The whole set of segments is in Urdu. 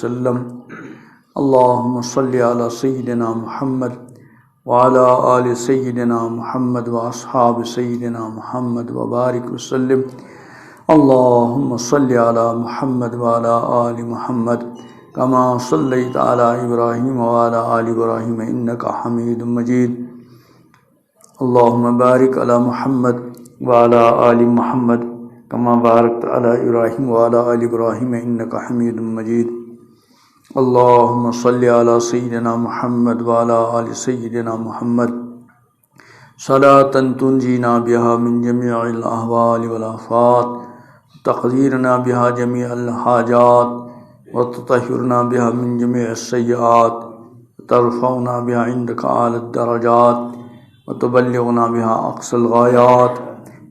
وسلم اللهم صل على سيدنا محمد وعلى آل سيدنا محمد وأصحاب سيدنا محمد وبارك وسلم اللهم صل على محمد وعلى آل محمد كما صليت على إبراهيم وعلى آل إبراهيم إنك حميد مجيد اللهم بارك على محمد وعلى آل محمد كما باركت على إبراهيم وعلى آل إبراهيم إنك حميد مجيد اللهم صل على سيدنا محمد وعلى آل سيدنا محمد صلاة تنجينا بها من جميع الأهوال والآفات تقديرنا بها جميع الحاجات وتطهرنا بها من جميع السيئات وترفعنا بها عندك أعلى الدرجات وتبلغنا بها أقصى الغايات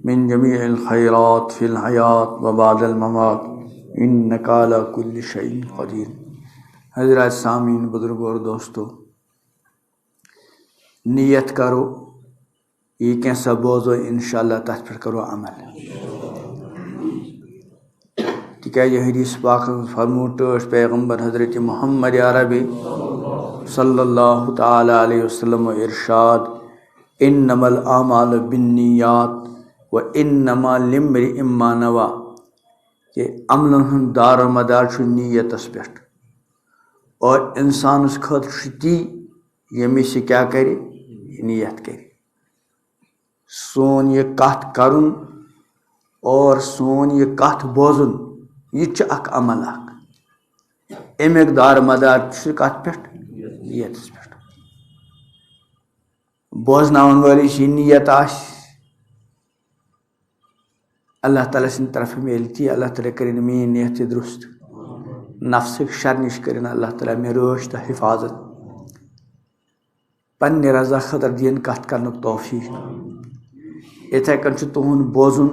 من جميع الخيرات في الحياة وبعد الممات إنك على كل شيء قدير. حضرات سامعین، بزرگوں اور دوستو، نیت کرو یہ کیسا بوزو انشاءاللہ تتھ پر کرو عمل تکیازِ حدیث پاک فرمو ٹٲٹھ پیغمبر حضرت محمد عربی صلی اللہ تعالی علیہ وسلم ارشاد انما الاعمال بالنیات وانما لامرئ ما نوى کہ عملن ہند دار و مدار چھُ نیتس پٮ۪ٹھ اور انسانس خٲطرٕ تی ییٚمِس یہِ کیٛاہ کرِ نیت کرِ. سون یہ کتھ کرُن اور سون یہ کتھ بوزُن یہِ تہِ چھُ اکھ عمل اکھ امیُک دار مدار چھُ کتھ پٮ۪ٹھ نیتس پٮ۪ٹھ. بوزناون وٲلِس یہِ نیت آسہِ اللہ تعالیٰ سٕنٛدِ طرفہٕ میلہِ تی. اللہ تعالیٰ کٔرِنۍ میٛٲنۍ نیت تہِ درست، نفسٕکۍ شر نِش کٔرِنۍ اللہ تعالیٰ مےٚ رٲچھ تہٕ حفاظت، پننہِ رضا خٲطرٕ دِیِن کتھ کرنُک توفیٖق. یِتھَے کٔنۍ چھُ تُہُنٛد بوزُن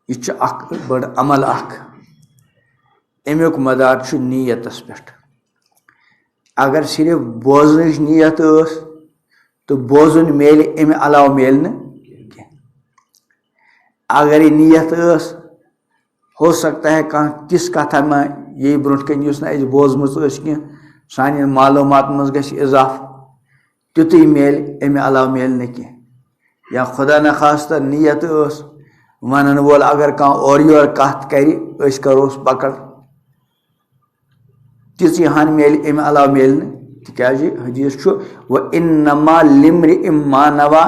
یہِ چھُ اکھ بٔڑ عمل اکھ امیُک مدار چھُ نیتس پٮ۪ٹھ. اگر صرف بوزنٕچ نیت ٲس تہٕ بوزُن میلہِ امہِ علاوٕ میلہِ نہٕ کینٛہہ. اگر یہِ نیت ٲس ہو سکتا ہے کانٛہہ تِژھ کتھا ما یی برونٛٹھ کَنہِ یُس نہٕ اَسہِ بوزمٕژ ٲس کینٛہہ، سانٮ۪ن معلوٗماتن منٛز گژھِ اضافہٕ، تیُتُے میلہِ امہِ علاوٕ میلہِ نہٕ کینٛہہ. یا خدا نخواستہ نیت ٲس ونن وول اگر کانٛہہ اورٕ یورٕ کتھ کرِ أسۍ کروس پکڑ، تِژٕے ہن میلہِ امہِ علاوٕ میلہِ نہٕ. تِکیازِ حدیث چھُ وَإِنَّمَا لِامْرِئٍ مَا نَوَى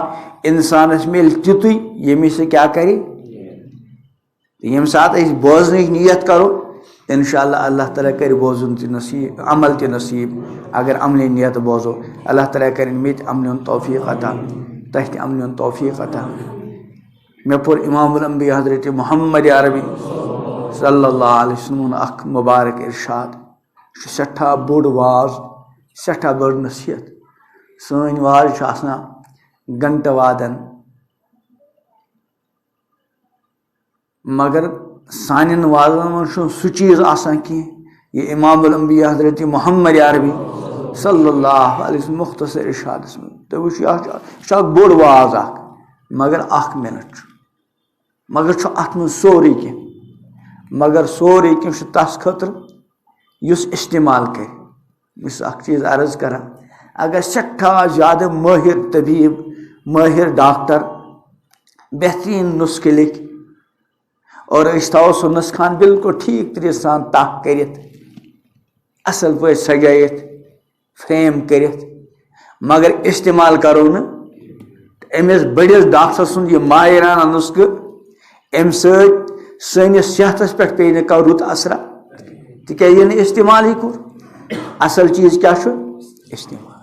انسانس میلہِ تیُتُے ییٚمِس سُہ کیٛاہ کرِ. ییٚمہِ ساتہٕ أسۍ بوزنٕچ نیت کرو انشاءاللہ اللہ تعالیٰ کرِ بوزُن تہِ نصیٖب، عمل تہِ نصیٖب. اگر عملہِ نیت بوزو اللہ تعالیٰ کرن مےٚ تہِ عملہِ ہُنٛد توفیٖق عطا، تۄہہِ تہِ عملہِ ہُنٛد توفیٖق عطا. مےٚ پوٚر امام الانبیا حضرت محمد عربی صلی اللہ علیہ وسلمُن اکھ مبارک ارشاد، یہِ چھُ سٮ۪ٹھاہ بوٚڑ واز، سٮ۪ٹھاہ بٔڑ نصیحت. سٲنۍ واز چھِ آسان گنٹہٕ وادن، مگر سانٮ۪ن وازن منٛز چھُنہٕ سُہ چیٖز آسان کینٛہہ یہِ امام الانبیا حضرت محمد عربی صلی اللہ علیہ وسلم مختصر ارشادس منٛز. تُہۍ وٕچھِو یہِ چھُ اکھ بوٚڑ واز اکھ، مگر اکھ مِنٹ چھُ، مگر چھُ اتھ منٛز سورُے کینٛہہ. مگر سورُے کینٛہہ چھُ تس خٲطرٕ یُس استعمال کرِ. بہٕ چھُس اکھ چیٖز عرض کران، اگر سٮ۪ٹھاہ زیادٕ مٲہِر طبیٖب، مٲہِر ڈاکٹر بہتریٖن نُسخہٕ لیکھِ اور أسۍ تھاوو سُہ نُسخہٕ خان بالکل ٹھیٖک طریٖقہٕ سان تَہ کٔرِتھ، اَصٕل پٲٹھۍ سجٲیِتھ، فریم کٔرِتھ، مگر استعمال کرو نہٕ أمِس بٔڑِس ڈاکٹر سُنٛد یہِ ماہِرانہ نُسخہٕ، اَمہِ سۭتۍ سٲنِس صحتس پٮ۪ٹھ پیٚیہِ نہٕ کانٛہہ رُت اثرا، تِکیازِ ییٚلہِ نہٕ استعمالٕے کوٚر. اصل چیٖز کیٛاہ چھُ؟ استعمال.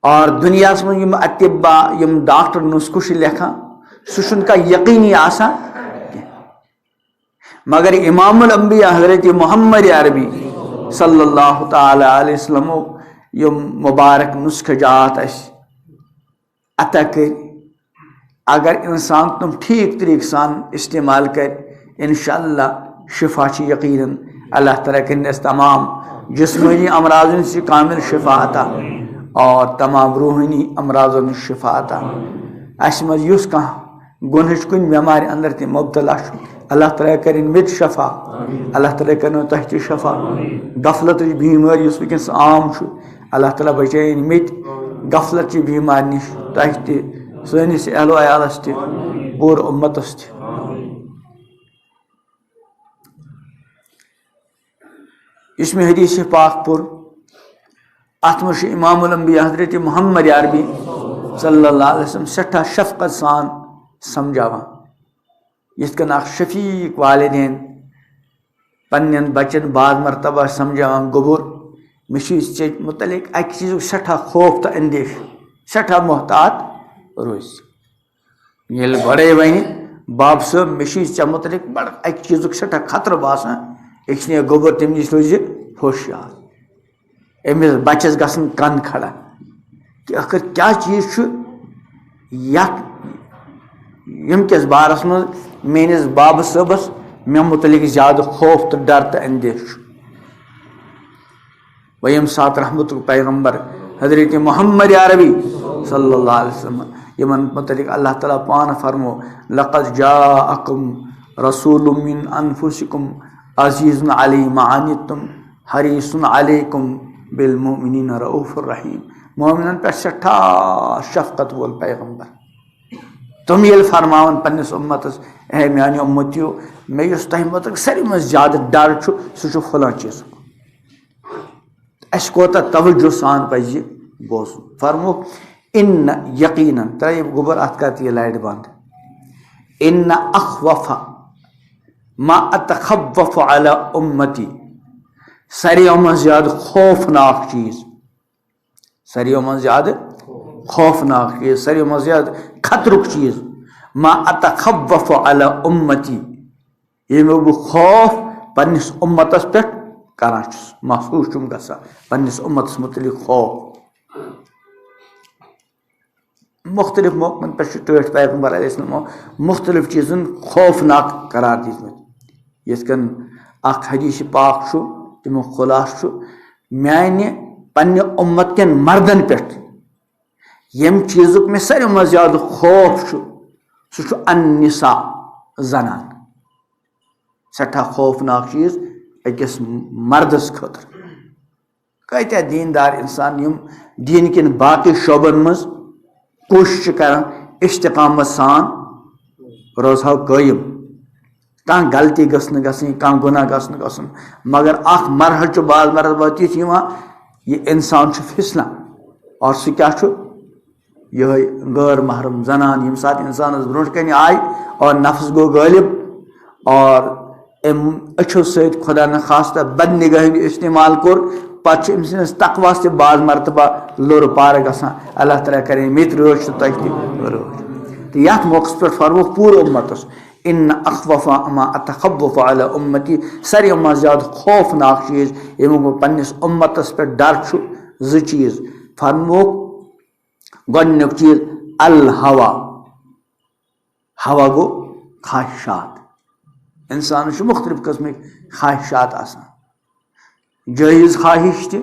اور دُنیاہس منٛز یِم اطبا یِم ڈاکٹر نُسخہٕ چھِ لیکھان سُہ چھُنہٕ کانٛہہ یقیٖنی آسان کینٛہہ، مگر امام الانبیا حضرت محمد عربی صلی اللہ تعالیٰ علیہ وسلمو یِم مبارک نُسخہٕ جات اَسہِ عطا کٔرۍ، اگر انسان تِم ٹھیٖک طریٖقہٕ سان استعمال کرِ انشاءاللہ شفا چھِ یقیٖناً. اللہ تعالیٰ کٔرِنۍ اَسہِ تمام جسمٲنی امراضن سے کامل شفا عطا اور تمام روحانی امراضن شفا عطا. اَسہِ منٛز یُس کانٛہہ گنہچ کن بیمار اندر تم مبتلا اللہ تعالیٰ کرن مت شفا اللہ تعالیٰ کرن تہ تہ شفا غفلت بیماری اس ونکس عام اللہ تعالیٰ بچائن مت غفلت چہ بیمار نش تہ تہ سنس اہل عیالس تہ پور امتس تہ اس میں حدیث پاک پور ات مجھ امام الانبیاء حضرت محمد عربی صلی اللہ علیہ وسلم سٹھا شفقت سان سمجھاوان یت کن اخ شفیق والدین پنن بچن بعض مرتبہ سمجھاوان گوبر مشیز چھ متعلق اک چیز سٹھا خوف تو اندیش سٹھا محتاط روز یل بڑے ون باب صاحب مشیز چھ متعلق بڑ اک چیز سٹھا خطرہ باسان ایک گوبر تم نش روز ہوشیار امس بچس گھن کن کھڑا کہ آخر کیا چیز یم کس بارس من میس باب صبس مے متعلق زیادہ خوف تو ڈر تو اندیش و یم سات رحمت پیغمبر حضرت محمد عربی صلی اللہ علیہ وسلم یمن متعلق اللہ تعالیٰ پان فرمو لقد جاءکم رسول من انفسکم عزیز علی ما عنتم حریص علیکم بالمؤمنین رؤوف الرحیم مومنن پہ سٹھا شفقت وول پیغمبر تم یل فرماون پنس امتس اے میانہ امتیو مے یس تہ متعلق ساری من زیادہ ڈر سہ فلاں چیز اس کوتا توجہ سان پزِ بوزن فرمو ان یقیناً ترے گوبر ات کر یہ لائٹ بند ان اخوف ما اتخوف علی امتی ساریوں من زیادہ خوفناک چیز ساریوں من زیادہ خوفناک چیز ساریوں من زیادہ خطرک چیز ما اتخوف علی امتی یہ میں خوف پنس امتس پہ کران محسوس چھم گژھان پنس امتس متعلق خوف مختلف موقعن پہ ٹھٹ پیغمبر علیہ السلام مختلف چیزن خوفناک قرار دِتمٕتۍ یِتھ کٔنۍ اکھ حدیث پاک چھُ تمیُک خلاصہٕ چھُ میانہِ پننہِ اُمت کٮ۪ن مردن پٮ۪ٹھ ییٚمہِ چیٖزُک مےٚ ساروی منٛز زیادٕ خوف چھُ سُہ چھُ النساء زنان سٮ۪ٹھاہ خوفناک چیٖز أکِس مردس خٲطرٕ کۭتیاہ دیندار انسان یِم دیٖن کٮ۪ن باقٕے شعبن منٛز کوٗشِش چھِ کران استقامت سان روزہو قٲیِم کانٛہہ غلطی گٔژھ نہٕ گژھٕنۍ کانٛہہ گۄناہ گژھِ نہٕ گژھُن مگر اکھ مرحلہٕ چھُ بعض مرحلہٕ تِتھ یِوان یہِ اِنسان چھُ پھِسلان اور سُہ کیٛاہ چھُ یِہوٚے غٲر محرم زنان ییٚمہِ ساتہٕ اِنسانس برونٛٹھ کَنہِ آیہِ اور نفس گوٚو غٲلب اور أمۍ أچھو سۭتۍ خۄدا نخواستہ بدنِگٲہی ہُنٛد استعمال کوٚر پتہٕ چھُ أمۍ سٕنٛدِس تقواہس تہِ بعض مرتبہ لوٚر پارٕ گژھان اللہ تعالیٰ کرے مےٚ تہِ رٲچھ تہٕ تۄہہِ تہِ رٲچھ تہٕ یتھ موقعس پٮ۪ٹھ فرموکھ پوٗرٕ اُمتس ان اخوف ما اتخوف علی امتی ساروی منٛز زیادٕ خوفناک چیٖز ییٚمیُک بہٕ پننس اُمتس پٮ۪ٹھ ڈر چھُ زٕ چیٖز فرموکھ گۄڈنیُک چیٖز الہوا ہوا گوٚو خواہشات انسانس چھُ مختلف قٕسمٕکۍ خواہشات آسان جٲیز خواہش تہِ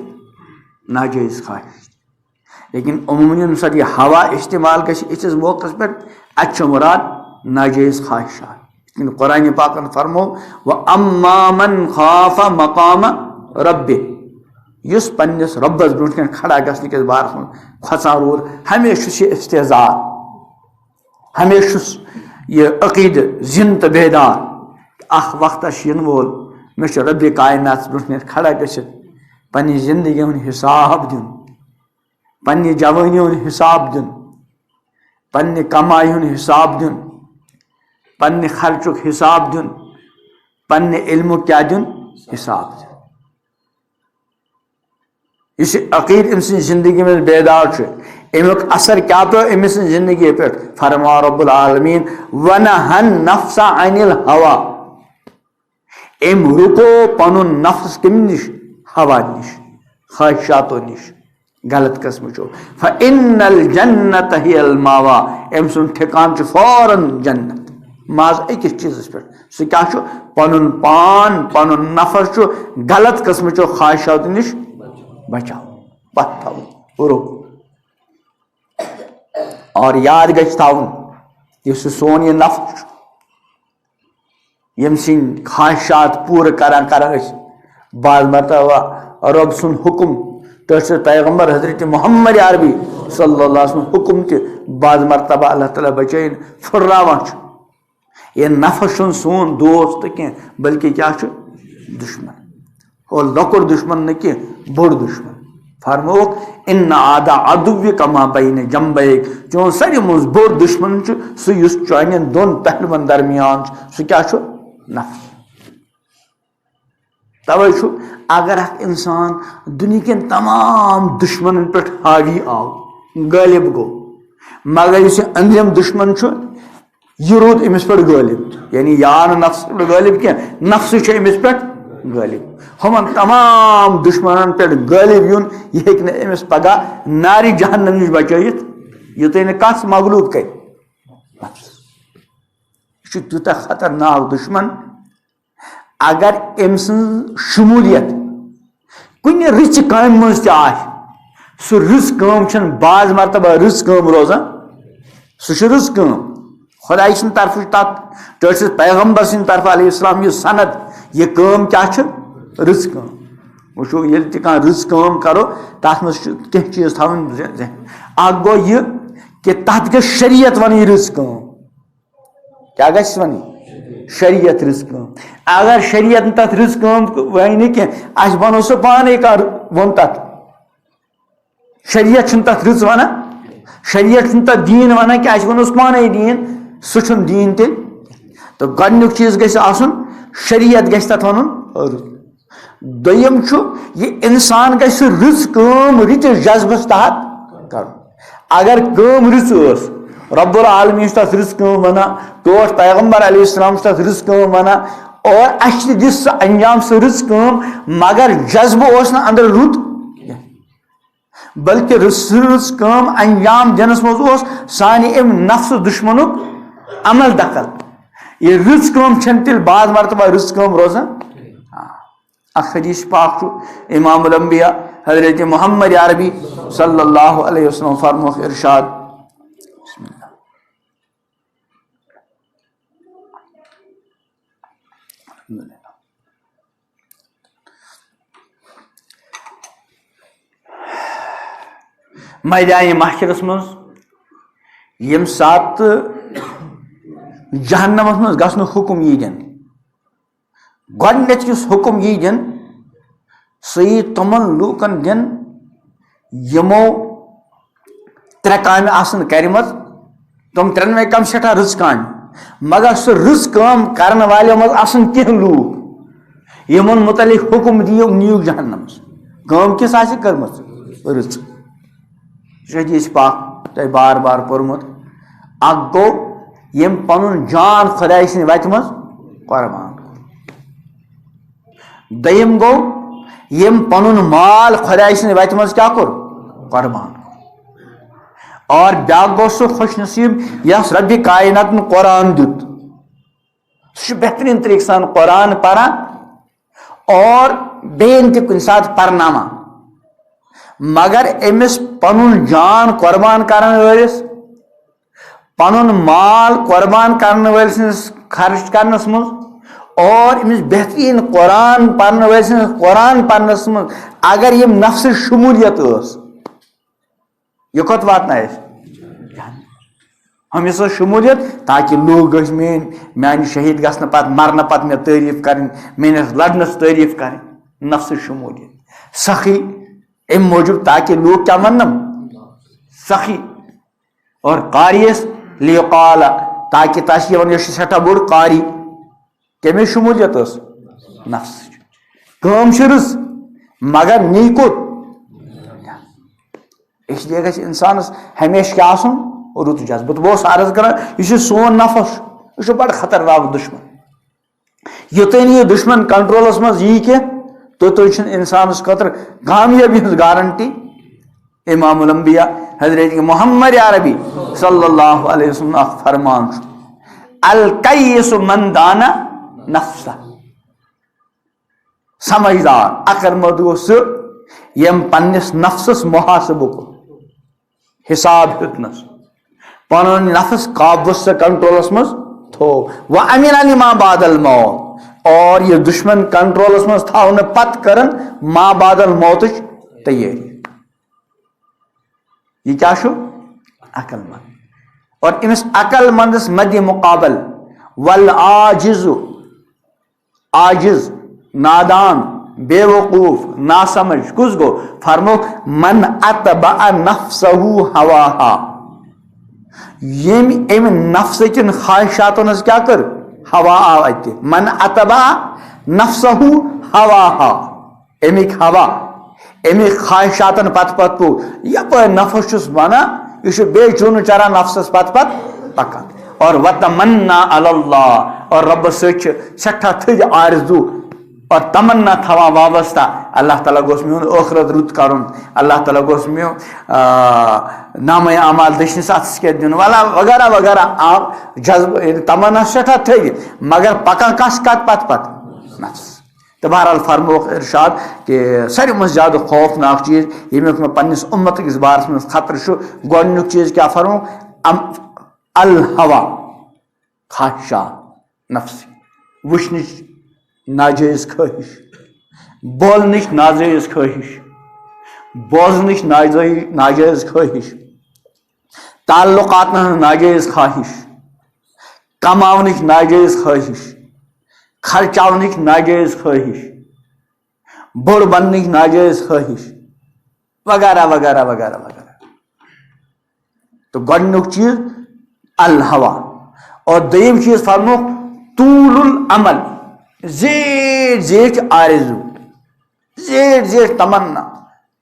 ناجٲیز خواہش تہِ لیکن عموٗماً ییٚمہِ ساتہٕ یہِ ہوا استعمال گژھِ یِتھِس موقعس پٮ۪ٹھ اتہِ چھُ مُراد ناجٲیز خواہشات یِتھ کٔنۍ قرآنِ پاکن فرمو وَأَمَّا مَنْ خَافَ مَقَامَ رَبِّهِ یُس پننس رۄبس برونٛٹھ کَنۍ کھڑا گژھنہٕ کِس بارس منٛز کھۄژان روٗد ہمیشہِ چھُس یہِ استحزار ہمیشہِ چھُس یہِ عقیٖدٕ زِنٛدٕ تہٕ بیدار اکھ وقتہ چھُ یِنہٕ وول مےٚ چھُ رۄبِ کایناتس برونٛٹھ کَنۍ کھڑا گٔژھِتھ پننہِ زندگی ہُنٛد حساب دیُن پننہِ جوٲنی ہُنٛد حساب دیُن پننہِ کمایہِ ہُنٛد حساب دیُن پننہِ خرچُک حساب دیُن پننہِ علمُک کیٛاہ دیُن حساب دیُن یُس یہِ عقیٖدٕ أمۍ سٕنٛزِ زندگی منٛز بیدار چھُ امیُک اثر کیٛاہ پیوٚو أمِس سٕنٛزِ زندگی پٮ۪ٹھ فرماو رۄب العالمیٖن وَنَہَا النَّفْسَ عَنِ الْہَوَا أمۍ رُکو پنُن نفس کمہِ نِش ہوا نِش خواہشاتو نِش غلط قٕسمٕچو فَإِنَّ الْجَنَّةَ هِيَ الْمَأْوَىٰ أمۍ سُنٛد ٹھِکانہٕ چھُ فوراً جنت ماز أکِس چیٖزس پٮ۪ٹھ سُہ کیٛاہ چھُ پنُن پان پنُن نفس چھُ غلط قٕسمٕچو خواہشاتو نِش بچاو پتھ تھاوُن رُک اور یاد گژھِ تھاوُن یہ سون یہ نفس یم سن خواہشات پور کران بعض مرتبہ رب سن حکم تو پیغمبر حضرت محمد عربی صلی اللہ علیہ وسلم حکم تہ بعض مرتبہ اللہ تعالیٰ بچائن پھراوان یہ نفس چھن سون دوست کی بلکہ کیا دشمن اور لکر دشمن نہ کی بڑ دشمن فرموک ان عادا عدو کما بین جنبیک چون ساری مز بڑ دشمن سہ اس چانین دون پہلوان درمیان سہ کیا نفس توے اگر اخ انسان دنیا کن تمام دشمنن پہ حاوی آو غالب گو مگر اس اندرم دشمن یہ رود امس پہ غالب یعنی یا نفس پہ غالب کی نفس امس پہ غالب ہمن تمام دشمنن پہ غالب یون یہ ہیکہ امس پگہ ناری جہنم نش بچائت یوتھے نہ کس مغلوب کر یہ تیوتہ خطرناک دشمن اگر ام سن شمولیت کن رچ کام مز سہ رٕژ کٲم چھن بعض مرتبہ رٕژ کٲم روزان سہ رٕژ کٲم خدائی سٕنٛدِ طرفہٕ تتھ ٹٲٹھۍ پیغمبر سٕنٛدِ طرفہٕ علیہ السلام یہ سند یہ کٲم کیا چھ رٕژ کٲم وٕچھو ییٚلہِ تہِ کانٛہہ رٕژ کٲم کرو تتھ منٛز چھِ کینٛہہ چیٖز تھاوٕنۍ ذہن اکھ گوٚو یہ کہ تتھ گژھِ شریعت ونٕنۍ رٕژ کٲم کیا گژھِ ونٕنۍ شریعت رٕژ کٲم اگر شریعت تتھ رٕژ کٲم ونہِ کینٛہہ اسہِ ونو سُہ پانے کانٛہہ ووٚن تتھ شریعت چھُنہٕ تتھ رٕژ ونان شریعت چھُنہٕ تتھ دیٖن ونان کہ اسہِ ونوس پانے دیٖن سُہ چھُنہٕ دیٖن تیٚلہِ تہٕ گۄڈنیُک چیٖز گژھِ آسُن شریعت گژھِ تتھ ونُن رٕژ دوٚیِم چھُ یہِ انسان گژھِ سُہ رٕژ کٲم رٕتِس جذبس تحت کرُن اگر کٲم رٕژ ٲس رب العالمین چھُ تتھ رٕژ کٲم ونان ٹوٹھ پیغمبر علیہ السلام چھُ تتھ رٕژ کٲم ونان اور اسہِ تہِ دِژ سۄ انجام سۄ رٕژ کٲم مگر جذبہٕ اوس نہٕ اندر رُت بلکہ رٕژ کٲم انجام دِنس منٛز اوس سانہِ امہِ نفسہٕ دشمنُک عمل دخل یہ رٕژ کٲم چھنہٕ تیٚلہِ بعض مرتبہ رٕژ کٲم روزان اکھ حدیث پاک چھُ امام الانبیاء حضرت محمد عربی صلی اللہ علیہ وسلم فرموک ارشاد بسم اللہ میدان محشرس مز یم سات جہنمس مز گژھنُک حکم یی دن گۄڈنیتھ یُس حکم یی دن سُہ یی تمن لوٗکن دن یمو ترٛےٚ کامہِ آسن کرِمژ تم ترٛٮ۪نوے کامہِ سٮ۪ٹھاہ رٕژ کامہِ مگر سُہ رٕژ کٲم کرن والیو منٛز آسن کینٛہہ لوٗکھ یمن متعلق حکم نیوٗکھ جہنمس کٲم کِژھ آسہِ کٔرمٕژ رٕژ حدیث پاک تۄہہِ بار بار پوٚرمُت اکھ گوٚو ییٚمۍ پنُن جان خۄداے سٕنٛدِ وتہِ منٛز قۄربان دوٚیِم گوٚو ییٚمۍ پنُن مال خۄداے سٕنٛدِ وتہِ منٛز کیٛاہ کوٚر قۄربان اور بیٛاکھ گوٚو سُہ خوش نصیٖب یس ربِ کایناتن قرآن دیُت سُہ چھُ بہتریٖن طریٖقہٕ سان قرآن پران اور بیٚیہِ تہِ کُنہِ ساتہٕ پرناوان مگر أمِس پنُن جان قۄربان کرن وٲلِس پنُن مال قۄربان کرن وٲلۍ سٕنٛدِس خرچ کرنس منٛز اور أمِس بہتریٖن قرآن پرن وٲلۍ سٕنٛدِس قرآن پرنس منٛز اگر یِم نفسٕچ شموٗلیت ٲس یہِ کوٚت واتنایہِ ہمیشہ ٲس شموٗلیت تاکہِ لوٗکھ گٔژھۍ میانہِ شہیٖد گژھنہٕ پتہٕ مرنہٕ پتہٕ مےٚ تعریٖف کرٕنۍ میٲنِس لڑنس تعریٖف کرٕنۍ نفسٕچ شموٗلیت سخی امہِ موٗجوٗب تاکہِ لوٗکھ کیٛاہ وننم سخی اور قاریس لیقال تاکہِ تس یہِ ونُن یہِ چھُ سٮ۪ٹھاہ بوٚڑ قاری کمِچ شموٗلیت ٲس نفسٕچ کٲم چھِ رٕژ مگر نی کوٚت اس لیے گژھِ انسانس ہمیشہ کیٛاہ آسُن رُت جذبہٕ تہٕ بہٕ اوسُس عرض کران یہِ چھُ سون نفس یہِ چھُ بڑٕ خطرناک دشمن یوٚتانۍ نہٕ یہِ دشمن کنٹرولس منٛز یی کینٛہہ توٚتانۍ چھُنہٕ انسانس خٲطرٕ کامیٲبی ہٕنٛز گارنٹی امام الانبیاء حضرت محمد عربی صلی اللہ علیہ وسلم اکھ فرمان چھُ الکیس من دانا نفسہ سمجھدار عقل مند گوٚو سُہ ییٚمۍ پننس نفسس محاسبہٕ کوٚر حساب ہیوٚتنس پن نفس قابوس سے کنٹرولس مز تھو وَأَمِنَ لِمَا بَعْدَ الْمَوْتِ اور یہ دشمن کنٹرولس مز تھاو نہ پت کرن ما بعد الموت تیاری. یہ کیا شو عقل مند. اور امس عقل مندس مد مقابل والعاجز عاجز نادان بے وقوف ناسمجھ کس گو فرمو من اتبع نفسہ ہواہا یم ام نفس چن خواہشاتن ہز کیا کر ہوا آو اتہ من اتبع نفسہ ہواہا امیک ہوا امیک خواہشاتن پت پت پو یپ نفس چس بنا یہ بے چون چرا نفسس پت پت پکان اور وتمنا علی اللہ اور رب سچ سٹھا تھج آرزو اور تمنا تھوا وابستہ اللہ تعالیٰ گوس میون ٲخرت رُت کرن اللہ تعالیٰ گوس میون نامہ اعمال دشنہِ ساتس کے دن والا وغیرہ وغیرہ جذب تمنا سٹھا تھج مگر پکان کس کت پت پت نفس. تو بہرحال فرموک ارشاد کہ ساروی من زیادہ خوفناک چیز یمیک میں پنس امت کس بارس من خطر چھُ گۄڈنیُک چیز کیا فرموک الہوا خواہشات نفس وچھنٕچ ناجائز خواہش بولنٕچ ناجائز خواہش بوزنٕچ ناجائز خواہش تعلقات ناجائز خواہش کماونٕچ ناجائز خواہش خرچاونٕچ ناجائز خواہش بوڑ بننٕچ ناجائز خواہش وغیرہ وغیرہ وغیرہ وغیرہ. تو گۄڈنیُک چیز الہوا اور دوٚیِم چیز فرموک طول العمل زیٹھ زیٹھ آرزو زیٹھ زیٹھ تمنا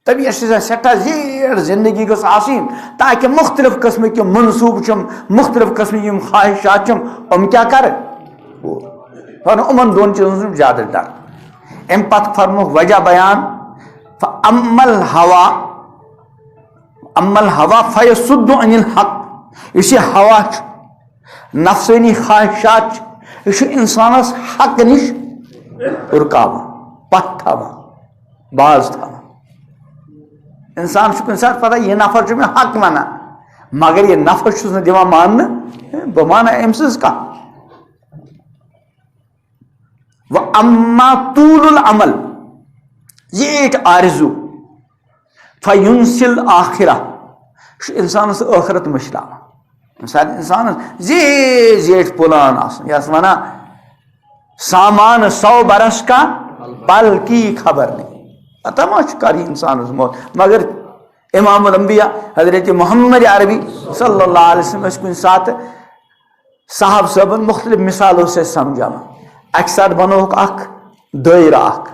طبیعت سے سٹھا زیٹھ زندگی گژھ آسٕنۍ تاکہ مختلف قسم کے منصوبہ چھم مختلف قسم کی خواہشات چھم کیا کر امن دون چیزوں سے زیادہ ڈر. ام پتہ فرموک وجہ بیان فاما الہوا فیصد عن الحق یہ ہوا نفسانی خواہشات یہ انسانس حق نش رکاوان پتھ تھاوان باز تھاوان. انسان کن سات پتہ یہ نفر میں حق مانا مگر یہ نفر چھس نہ دِوان ماننہٕ بہ مانا أمۍ سٕنٛز کتھ. وَأَمَّا طُولُ العمل زیٹھ آرزو فَيُنسِي الآخرہ یہ انسانس ٲخرت مشراوان. مثال انسانس زیٹھ زیٹھ پلان آسان یس ونان سامان 100 برس کا پل کی خبر نہیں تماش کری انسانس موت. مگر امام الانبیاء حضرت محمد عربی صلی اللہ علیہ وسلم کن سات صاحب صاحبن مختلف مثالوں سے سمجھاوان. اکہ سات بنوک اخ دائرہ اخ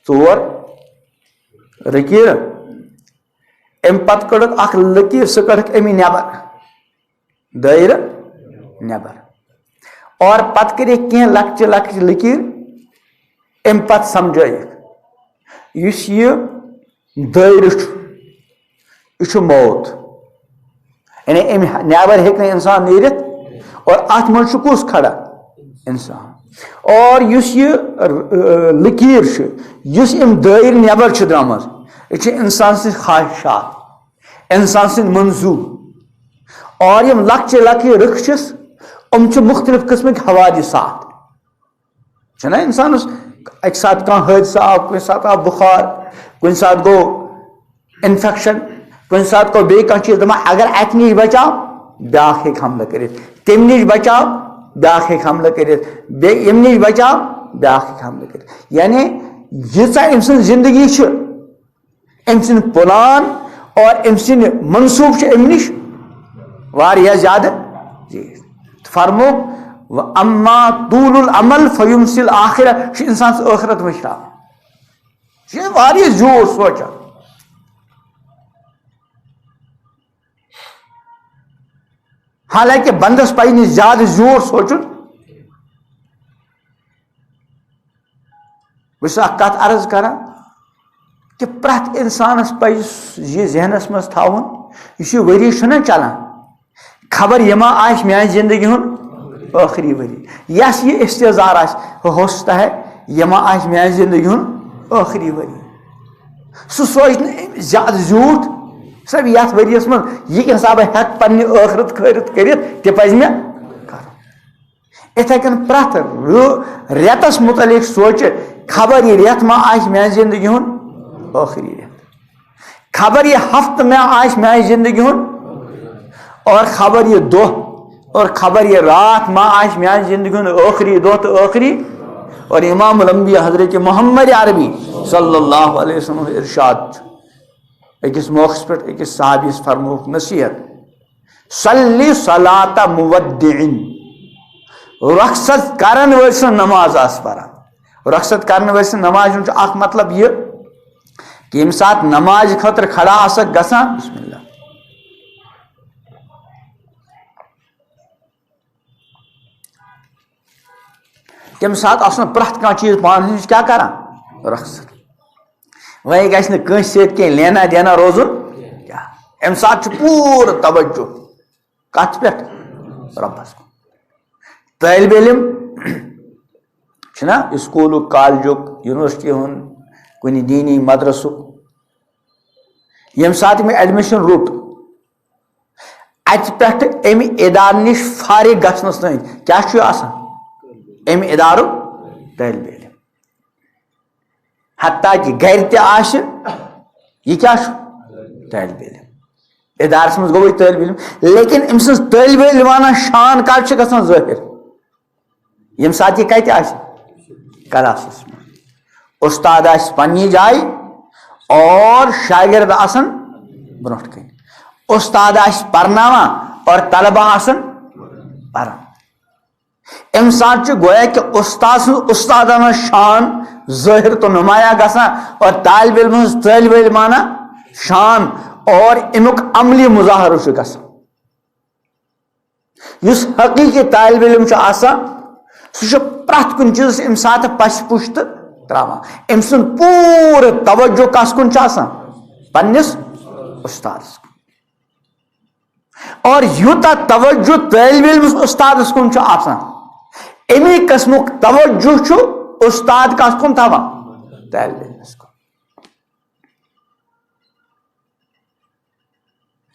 ژور لکیر ام پتہ کڑک اخ لکیر سہ کڑک امی نیبر دائرہ نیبر اور پتہ کرک کی لکچہ لکچہ لکیر ام پتہ سمجھائک اس یہ دائرہ یہ موت یعنی ام نیبر ہیکہ انسان نیرت اور ات من کس کھڑا انسان اور اس یہ لکیر اس ام دائر نیبر درامز یہ انسان سن خواہشات انسان سن منصوب اور یم لکچہ لکچہ رخص ام مختلف قسم کے حوادثات چھنا انسانس اکہ سات کان حادثہ آو کن سات آو بخار کن سات گو انفیکشن کن سات کو بے کان چیز دپان اگر اتہ نش بچاو بیاکھ ہیک حملہ کرت تم نش بچاو بیاکھ ہیک حملہ کرت یم نش بچاو بیاکھ ہیک حملہ کرت. یعنی ییژا ام سن زندگی ام سن پلان اور ام سن منصوب ام نش واریاہ زیادہ زیٹھ. فرمو اما طول العمل فیمسی الآخرہ یہ انسان سے ٲخرت مشراوان یہ واریاہ زور سوچان. حالانکہ بندس پہ نہیں زیادہ زور سوچن. بس اخ کت عرض کران کہ پرت انسانس پہ یہ ذہنس مز تھاون یہ وری چھنا چلان خبر یہ ما آس میان زندگی ہند آخری وری یس یہ استظار ہو سکتا ہے یہ ما آس میان زندگی ہند آخری وری سہ سوچ زیادہ زیوٹھ صرف یتھ ؤریس منٛز یہِ حساب ہٮ۪کہٕ پننہِ ٲخرت خٲرت کٔرِتھ تہِ پزِ مےٚ کرُن. یِتھے کٔنۍ پرٛٮ۪تھ رٮ۪تس مُتعلق سونٛچہِ خبر یہِ رٮ۪تھ ما آسہِ میانہِ زندگی ہُنٛد ٲخری رٮ۪تھ, خبر یہ ہفتہ میں آج میانہِ زندگی ہُنٛد, اور خبر یہ دۄہ اور خبر یہ رات ما آج میانہِ زندگی ہُنٛد ٲخری دۄہ تہٕ ٲخری. اور امام الانبیاء حضرت محمد عربی صلی اللہ علیہ وسلم ارشاد چھُ أکِس موقعس پٮ۪ٹھ أکِس صحابیَس فرمووُکھ نصیحت, صلی صلاتَ مودعٍ, رخصت کرن وٲلۍ سٕنٛز نماز آس پران. رخصت کرن وٲلۍ سٕنٛز نماز ہُنٛد چھُ اکھ مطلب یہِ کہ ییٚمہِ ساتہٕ نماز خٲطرٕ کھڑا آسکھ گژھان, بسم اللہ, تمہِ ساتہٕ آسن پرٛٮ۪تھ کانٛہہ چیٖز پانس نِش کیٛاہ کران رخصت. وۄنۍ گژھِ نہٕ کٲنٛسہِ سۭتۍ کینٛہہ لینا دینا روزُن کیٛاہ, اَمہِ ساتہٕ چھُ پوٗرٕ توجہ کتھ پٮ۪ٹھ رۄبس کُن. طٲلبِ علم چھُنہ سکوٗلُک کالجُک یونیورسٹی ہُنٛد کُنہِ دیٖنی مدرسُک, ییٚمہِ ساتہٕ أمۍ ایڈمِشن روٚٹ اَتہِ پٮ۪ٹھٕ اَمہِ اِدارٕ نِش فارغ گژھنس تام کیٛاہ چھُ آسان اَمہِ اِدارُک طٲلبِ علم. حتیٰ کہ گرِ تہِ آسہِ یہِ کیٛاہ چھُ طٲلبِ علم, اِدارس منٛز گوٚو یہِ طٲلبِ علم, لیکن أمۍ سٕنٛز طٲلبِ علمانہ شان کر چھِ گژھان ظٲہِر ییٚمہِ ساتہٕ یہِ کتہِ آسہِ کلاسس منٛز. استاد آسہِ پننہِ جایہِ اور شاگرد آسن برونٛٹھ کَنۍ, استاد آسہِ پرناوان اور طلبہ آسن پران. اَمہِ ساتہٕ چھُ گویا کہ استاد سٕنٛز استادانہ شان ظٲہِر تو نمایاں گژھان اور طالبِ علمہِ ہٕنٛز طٲلبِ علمانہ شان اور امیُک عملی مظاہرٕ چھُ گژھان. یُس حقیٖقی طالبِ علم چھُ آسان سُہ چھُ پرٛٮ۪تھ کُنہِ چیٖزس اَمہِ ساتہٕ پَسہِ پُش تہٕ تراوان. أمۍ سُنٛد پوٗرٕ توجہ کس کُن چھُ آسان پننِس استادس کُن, اور یوٗتاہ توجہ طٲلبِ علمِس استادس کُن چھُ آسان امی قسمُک توجہ چھُ استاد کس کُن تھاوان طٲلبِ علمس کُن.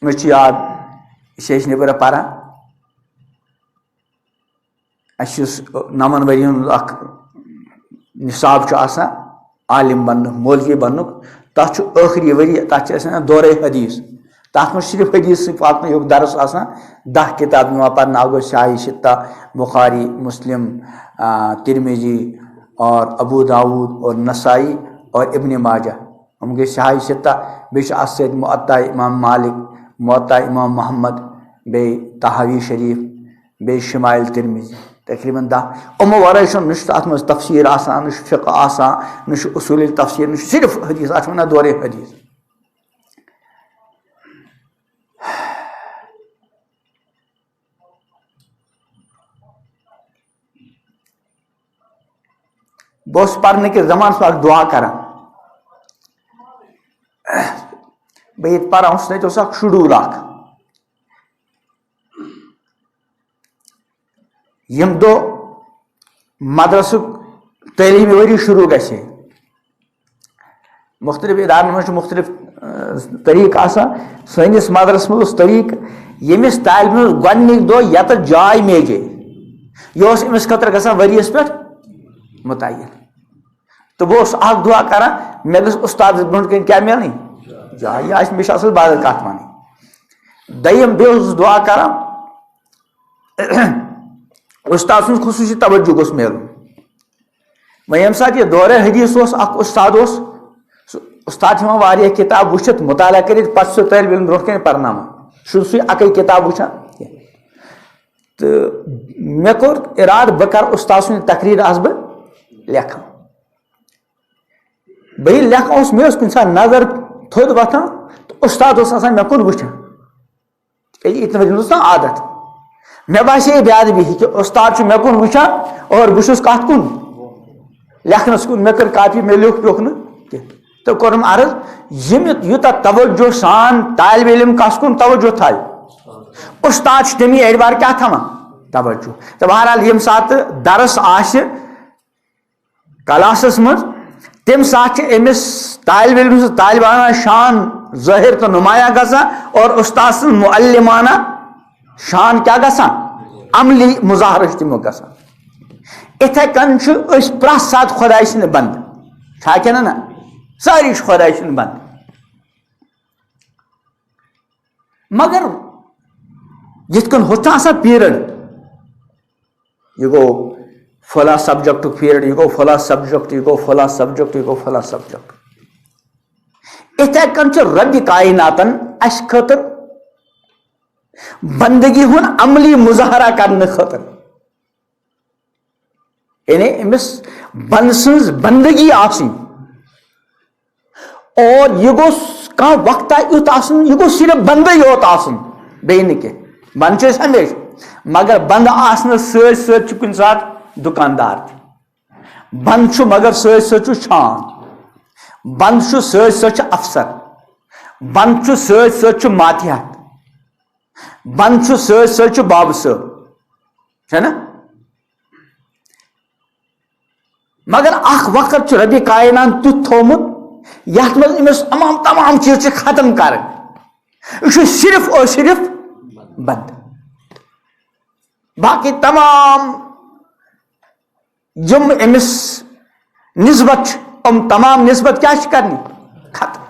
مےٚ چھُ یاد أسۍ ٲسۍ نیٚبرٕ پران, اَسہِ یُس 9 ؤرۍ ہُنٛد اکھ نصاب چھُ آسان عالم بننُک مولوی بننُک, تتھ چھُ ٲخری ؤری, تتھ چھِ أسۍ وَنان دورے حدیث. تتھ منٛز صرف حدیث پاکنہٕ یُک درس آسان, 10 کِتاب یِوان پرنہٕ, اکھ گوٚو صحیح سِتہ, بخاری, مسلم, ترمذی اور ابو داود اور نسائی اور ابن ماجہ, یِم گٔے صحیح سِتہ. بیٚیہِ چھُ اَتھ سۭتۍ مُوطا امام مالک, مُوطا امام محمد, بیٚیہِ تحاوی شریف, بیٚیہِ شمائل ترمذی, تقریٖباً 10. یِمو ورٲے چھُنہٕ, نہ چھُ تَتھ منٛز تفسیٖر آسان, نہ چھُ فقہ آسان, نہ چھُ اصوٗل تفسیٖر, نہ چھُ صرف حدیث, اَتھ چھِ وَنان دورے حدیث. بہٕ اوسُس پرنہٕ کِس زمانس منٛز اکھ دعا کران. بہٕ ییٚتہِ پران اوسُس تَتہِ اوس اکھ شڈوٗل اکھ, ییٚمہِ دۄہ مدرسُک تعلیٖمی ؤری شروٗع گژھِ ہے. مختلف ادارن منٛز چھُ مختلف طریٖقہٕ آسان. سٲنِس مدرسس منٛز اوس طریٖقہٕ ییٚمِس طالبہِ علمس گۄڈنِکۍ دۄہ یَتَتھ جاے میجے یہِ اوس أمِس خٲطرٕ گژھان ؤریَس پٮ۪ٹھ مُتعین. تہٕ بہٕ اوسُس اکھ دعا کران مےٚ گٔژھ اُستادس برونٛٹھ کَنۍ کیٛاہ میلٕنۍ جاے, یہِ آسہِ مےٚ چھِ اصل بدل کتھ وَنٕنۍ. دوٚیِم بیٚیہِ اوسُس دعا کران استاد سُنٛد خصوٗصی توجہ گوٚژھ میلُن. وۄنۍ ییٚمہِ ساتہٕ یہِ دورے حدیث اوس, اکھ استاد اوس, سُہ استاد چھُ یِوان واریاہ کِتاب وٕچھِتھ مُطالعہ کٔرِتھ پتہٕ سُہ طٲلبہِ علم برونٛٹھ کَنۍ پرناوان, سُہ سُے اکٕے کِتاب وٕچھان کینٛہہ. تہٕ مےٚ کوٚر اِرادٕ بہٕ کرٕ استاد سُنٛد تقریٖر آسہٕ بہٕ لیکھان. بہٕ ییٚلہِ لیکھان اوسُس مےٚ ٲس کُنہِ ساتہٕ نظر تھوٚد وۄتھان تہٕ استاد اوس آسان مےٚ کُن وٕچھان, تِکیٛازِ یِتھ اوس نا عادت. مےٚ باسے بے ادبی کہِ استاد چھُ مےٚ کُن وٕچھان اور بہٕ چھُس کتھ کُن لیکھنس کُن. مےٚ کٔر کاپی, مےٚ لیوٚکھ نہٕ کینٛہہ تہٕ کوٚرُم عرض یوٗتاہ توجہ سان طالبہِ علم کس کُن توجہ تھایہِ استاد چھُ تمی اعتبار کیٛاہ تھاوان توجہ. تہٕ بہرحال ییٚمہِ ساتہٕ درس آسہِ کلاسس منٛز تمہِ ساتہٕ چھِ أمِس طالبہِ علمہِ سٕنٛز طالبانہ شان ظاہر تو نمایاں گژھان اور استاد سن معلمانہ شان کیا گژھان عملی مظاہرہ تمو گژھان اتھے کن اس پرٛٮ۪تھ ساتہٕ خۄداے سٕنٛدِ بنٛدٕ چھا کِنہٕ نہ سٲری چھِ خۄداے سٕنٛدِ بنٛدٕ مگر یِتھ کٔنۍ ہُتھ چھُ آسان پیٖرڈ یہ گوٚو فلاں سبجیکٹُک پیٖرڈ یہ گوٚو فلاں سبجیکٹ یہ گوٚو فلاں سبجیکٹ یہ گوٚو فلاں سبجیکٹ اتھے کٔنۍ چھُ ربِ کائناتن اَسہِ خٲطرٕ بندگی ہُنٛد عملی مظاہرہ کرنہٕ خٲطرٕ یعنی أمِس بنٛدٕ سٕنٛز بندگی آسٕنۍ اور یہ گوٚژھ کانٛہہ وقتہ یُتھ آسُن یہ گوٚژھ صرف بندٕے یوت آسُن بیٚیہِ نہٕ کینٛہہ بنٛدٕ چھِ أسۍ ہمیشہِ مگر بنٛدٕ آسنہٕ سۭتۍ سۭتۍ چھُ کُنہِ ساتہٕ دُکاندار تہِ بنٛدٕ چھُ مگر سۭتۍ سۭتۍ چھُ چھان بنٛدٕ چھُ سۭتۍ سۭتۍ چھُ افسر بنٛدٕ چھُ سۭتۍ سۭتۍ چھُ ماتحت بنٛدٕ چھُ سۭتۍ سۭتۍ چھُ بابہٕ صٲب چھُنہ مگر اکھ وقت چھُ ربِ کائنات تیُتھ تھوٚومُت یتھ منٛز أمِس تمام چیٖز چھِ ختم کرٕنۍ یہِ چھُ صرف اور صرف بنٛدٕ باقی تمام یِم أمِس نسبت چھِ یِم تمام نسبت کیٛاہ چھِ کرنہِ ختم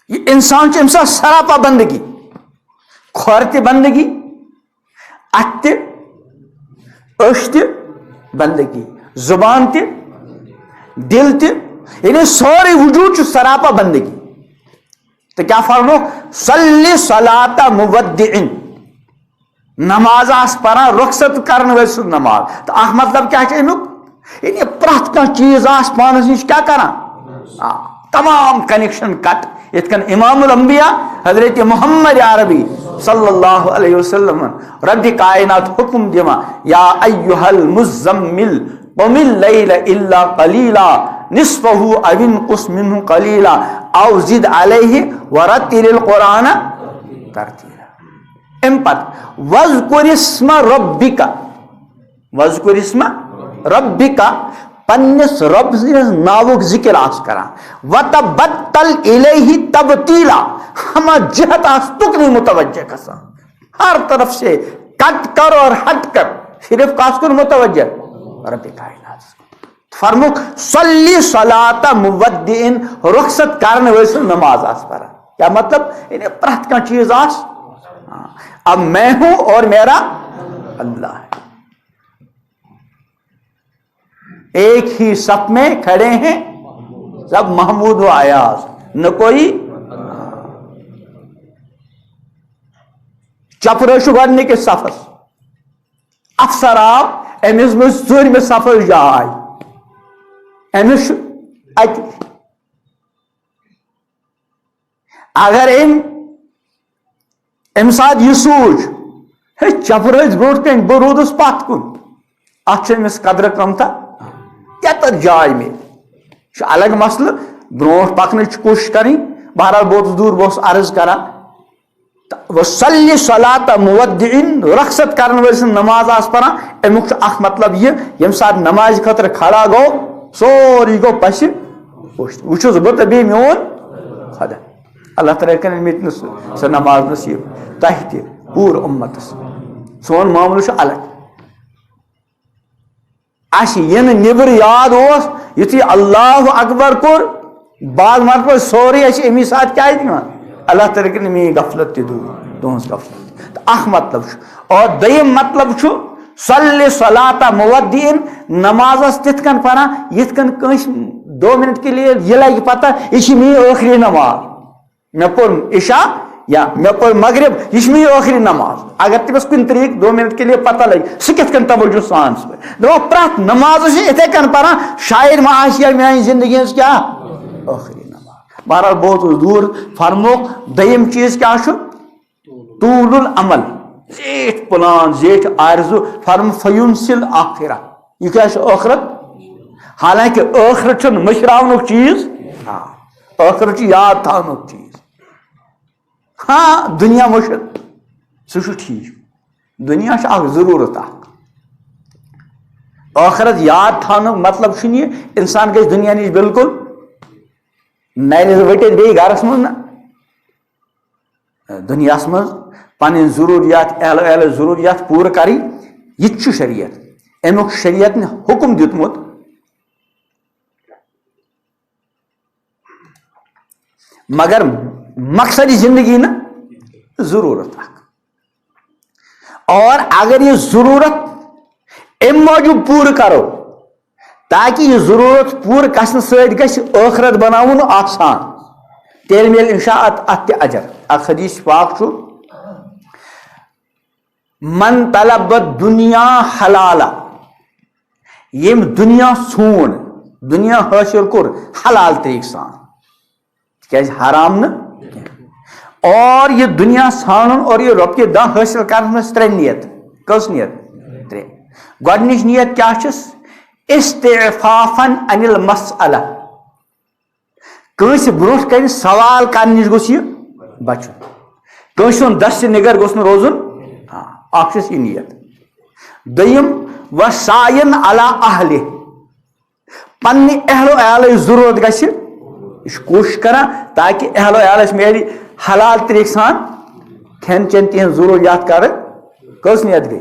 یہ انسان چھُ أمِس آسان سراپا بندگی کھۄر تہِ بندگی اتھٕ تہِ أچھ تہِ بندگی زبان تہِ دل تہِ یعنی سورُے وجوٗد چھُ سراپا بندگی تو کیا فرموک صلی صلاۃ مودعن نماز آس پران رخصت کرن وٲلۍ سٕنٛز نماز تو اکھ مطلب کیا چھُ امیُک یعنی پرٛٮ۪تھ کانٛہہ چیٖز آس پانس نِش کیا کران تمام کنیکشن کٹ یِتھ کٔنۍ امام الانبیاء حضرت محمد عربی صلی اللہ علیہ وسلم رب کائنات حکم دِوان یا ایہا المزمل قم اللیل الا قلیلا نصفہ او انقص منہ قلیلا او زد علیہ ورتل القرآن ترتیلا امہ پتہٕ واذکر اسم ربک واذکر اسم ربک پننس رب سٕنٛدِس ناوُک ذکر آس کران وتبتل الیہ تبتیلا ہمہ جہت آس تکنی متوجہ گژھان ہر طرف سے کٹ کر اور ہٹ کر صرف کس کن متوجہ رب کائنات فرموک صلی صلاۃ مودعن رخصت کرن وٲلۍ سٕنٛز نماز آس پران کیا مطلب یعنی پرٛٮ۪تھ کانٛہہ چیٖز آس اب میں ہوں اور میرا اللہ ہے ایک ہی صف میں کھڑے ہیں سب محمود و ایاز نہ کوئی چپرے چھُ گۄڈنِکِس صفس افسر آو أمِس منٛز ژوٗرمہِ صفس جاے أمِس چھُ اَتہِ اگر أمۍ ساتہٕ یہِ سوٗنٛچ ہے چپر ٲسۍ برونٛٹھ کَنۍ بہٕ روٗدُس پتھ کُن اتھ چھِ أمِس قدرٕ قۭمتھا یتَتھ جاے مےٚ یہِ چھُ الگ مسلہٕ برونٛٹھ پکنٕچ چھِ کوٗشش کرٕنۍ بہرحال بہٕ اوسُس دوٗر بہٕ اوسُس عرض کران وصلی صلاۃ مودعن رخصت کرن وٲلۍ سٕنٛز نماز آس پران امیُک چھُ اکھ مطلب یہِ ییٚمہِ ساتہٕ نمازِ خٲطرٕ کھڑا گوٚو سورُے گوٚو پسہِ پوٚشت وۄنۍ چھُس بہٕ تہٕ بیٚیہِ میون خۄدا اللہ تعالیٰ کٔرِنۍ مےٚ تہِ سۄ نماز نصیٖب تۄہہِ تہِ پوٗرٕ اُمتس سون معاملہٕ چھُ الگ اسہِ یِنہٕ نیبرٕ یاد اوس یُتھُے اللہ اکبر کوٚر بعض مرتبہ سورُے اَسہِ امی ساتہٕ کیٛازِ دِوان اللہ تعالیٰ کٔرِنۍ میٲنۍ غفلت تہِ دوٗر تُہنٛز غفلت تہٕ اکھ مطلب چھُ اور دوٚیِم مطلب چھُ صلی صلاۃ مودعن نمازس تِتھ کٔنۍ پران یِتھ کٔنۍ کٲنٛسہِ 2 منٹ کے لیے یہِ لگہِ پتہ یہِ چھِ میٲنۍ ٲخری نماز مےٚ پوٚر عشاء یا مےٚ پوٚر مغرب یہِ چھِ میٲنۍ ٲخری نماز اگر تٔمِس کُنہِ طریٖقہٕ 2 منٹ کے لیے پتہ لگہِ سُہ کِتھ کٔنۍ توجہ سان سُہ دپان پرٛٮ۪تھ نمازس چھِ یِتھے کٔنۍ پران شاید ما آسہِ ہا میانہِ زندگی ہٕنٛز کیٛاہ ٲخری نماز بہرحال بہٕ اوسُس دوٗر فرموک دوٚیِم چیٖز کیٛاہ چھُ طوٗل العمل زیٖٹھ پلان زیٖٹھ آرزوٗ فرم فیُنسل آخرہ یہِ کیٛاہ چھُ ٲخرت حالانکہ ٲخرت چھُنہٕ مٔشراونُک چیٖز ٲخرت چھُ یاد تھاونُک چیٖز ہاں دُنیا مٔشِد سُہ چھُ ٹھیٖک دُنیا چھُ اکھ ضروٗرت اکھ آخرت یاد تھانک مطلب چھُنہٕ یہِ اِنسان گژھِ دُنیا نِش بالکل نرِ ؤٹِتھ بیٚیہِ گرس منٛز نہ دُنیاہس منٛز پنٕنۍ ضروٗریات اہلو اہلو ضروٗریات پوٗرٕ کرٕنۍ یہِ تہِ چھُ شریعت امیُک شریعتن حُکم دیُتمُت مگر مقصد زندگی نا ضرورت اور اگر یہ ضرورت ام موجود پور کرو تاکہ یہ ضرورت پور گھن ست گژھِ ٲخرت بناوُن آسان تیل میل انشاء ات تہِ اجر اکھ حدیث پاک چھُ من طلب دنیا حلالا یم دنیا ژھونٛڈ دنیا حٲصِل کوٚر حلال طریقہٕ سان تِکیازِ حرام نہٕ اور یہ دنیا ژھانڈُن اور یہ رۄپیہِ دہ حٲصِل کرنس منٛز ترٛےٚ نیت کٔژ نیت ترٛےٚ گۄڈنِچ نیت کیاہ چھس استعفافن عن المسألہ کٲنٛسہِ برونٛٹھ کنہِ سوال کرنہٕ نِش گوٚژھ یہِ بچُن کٲنٛسہِ ہُنٛد دست نِگر گوٚژھ نہٕ روزُن اکھ چھس یہِ نیت دوٚیِم وسایِن علی اہلہِ پننہِ اہلو عیالٕچ ضروٗرت گژھِ یہ کوشش کران تاکہ اہل و عیالس میلہِ حلال طریقہٕ سان کھٮ۪ن چٮ۪ن تِہنٛز ضروٗریات کرٕ کٔژ نیت گٔے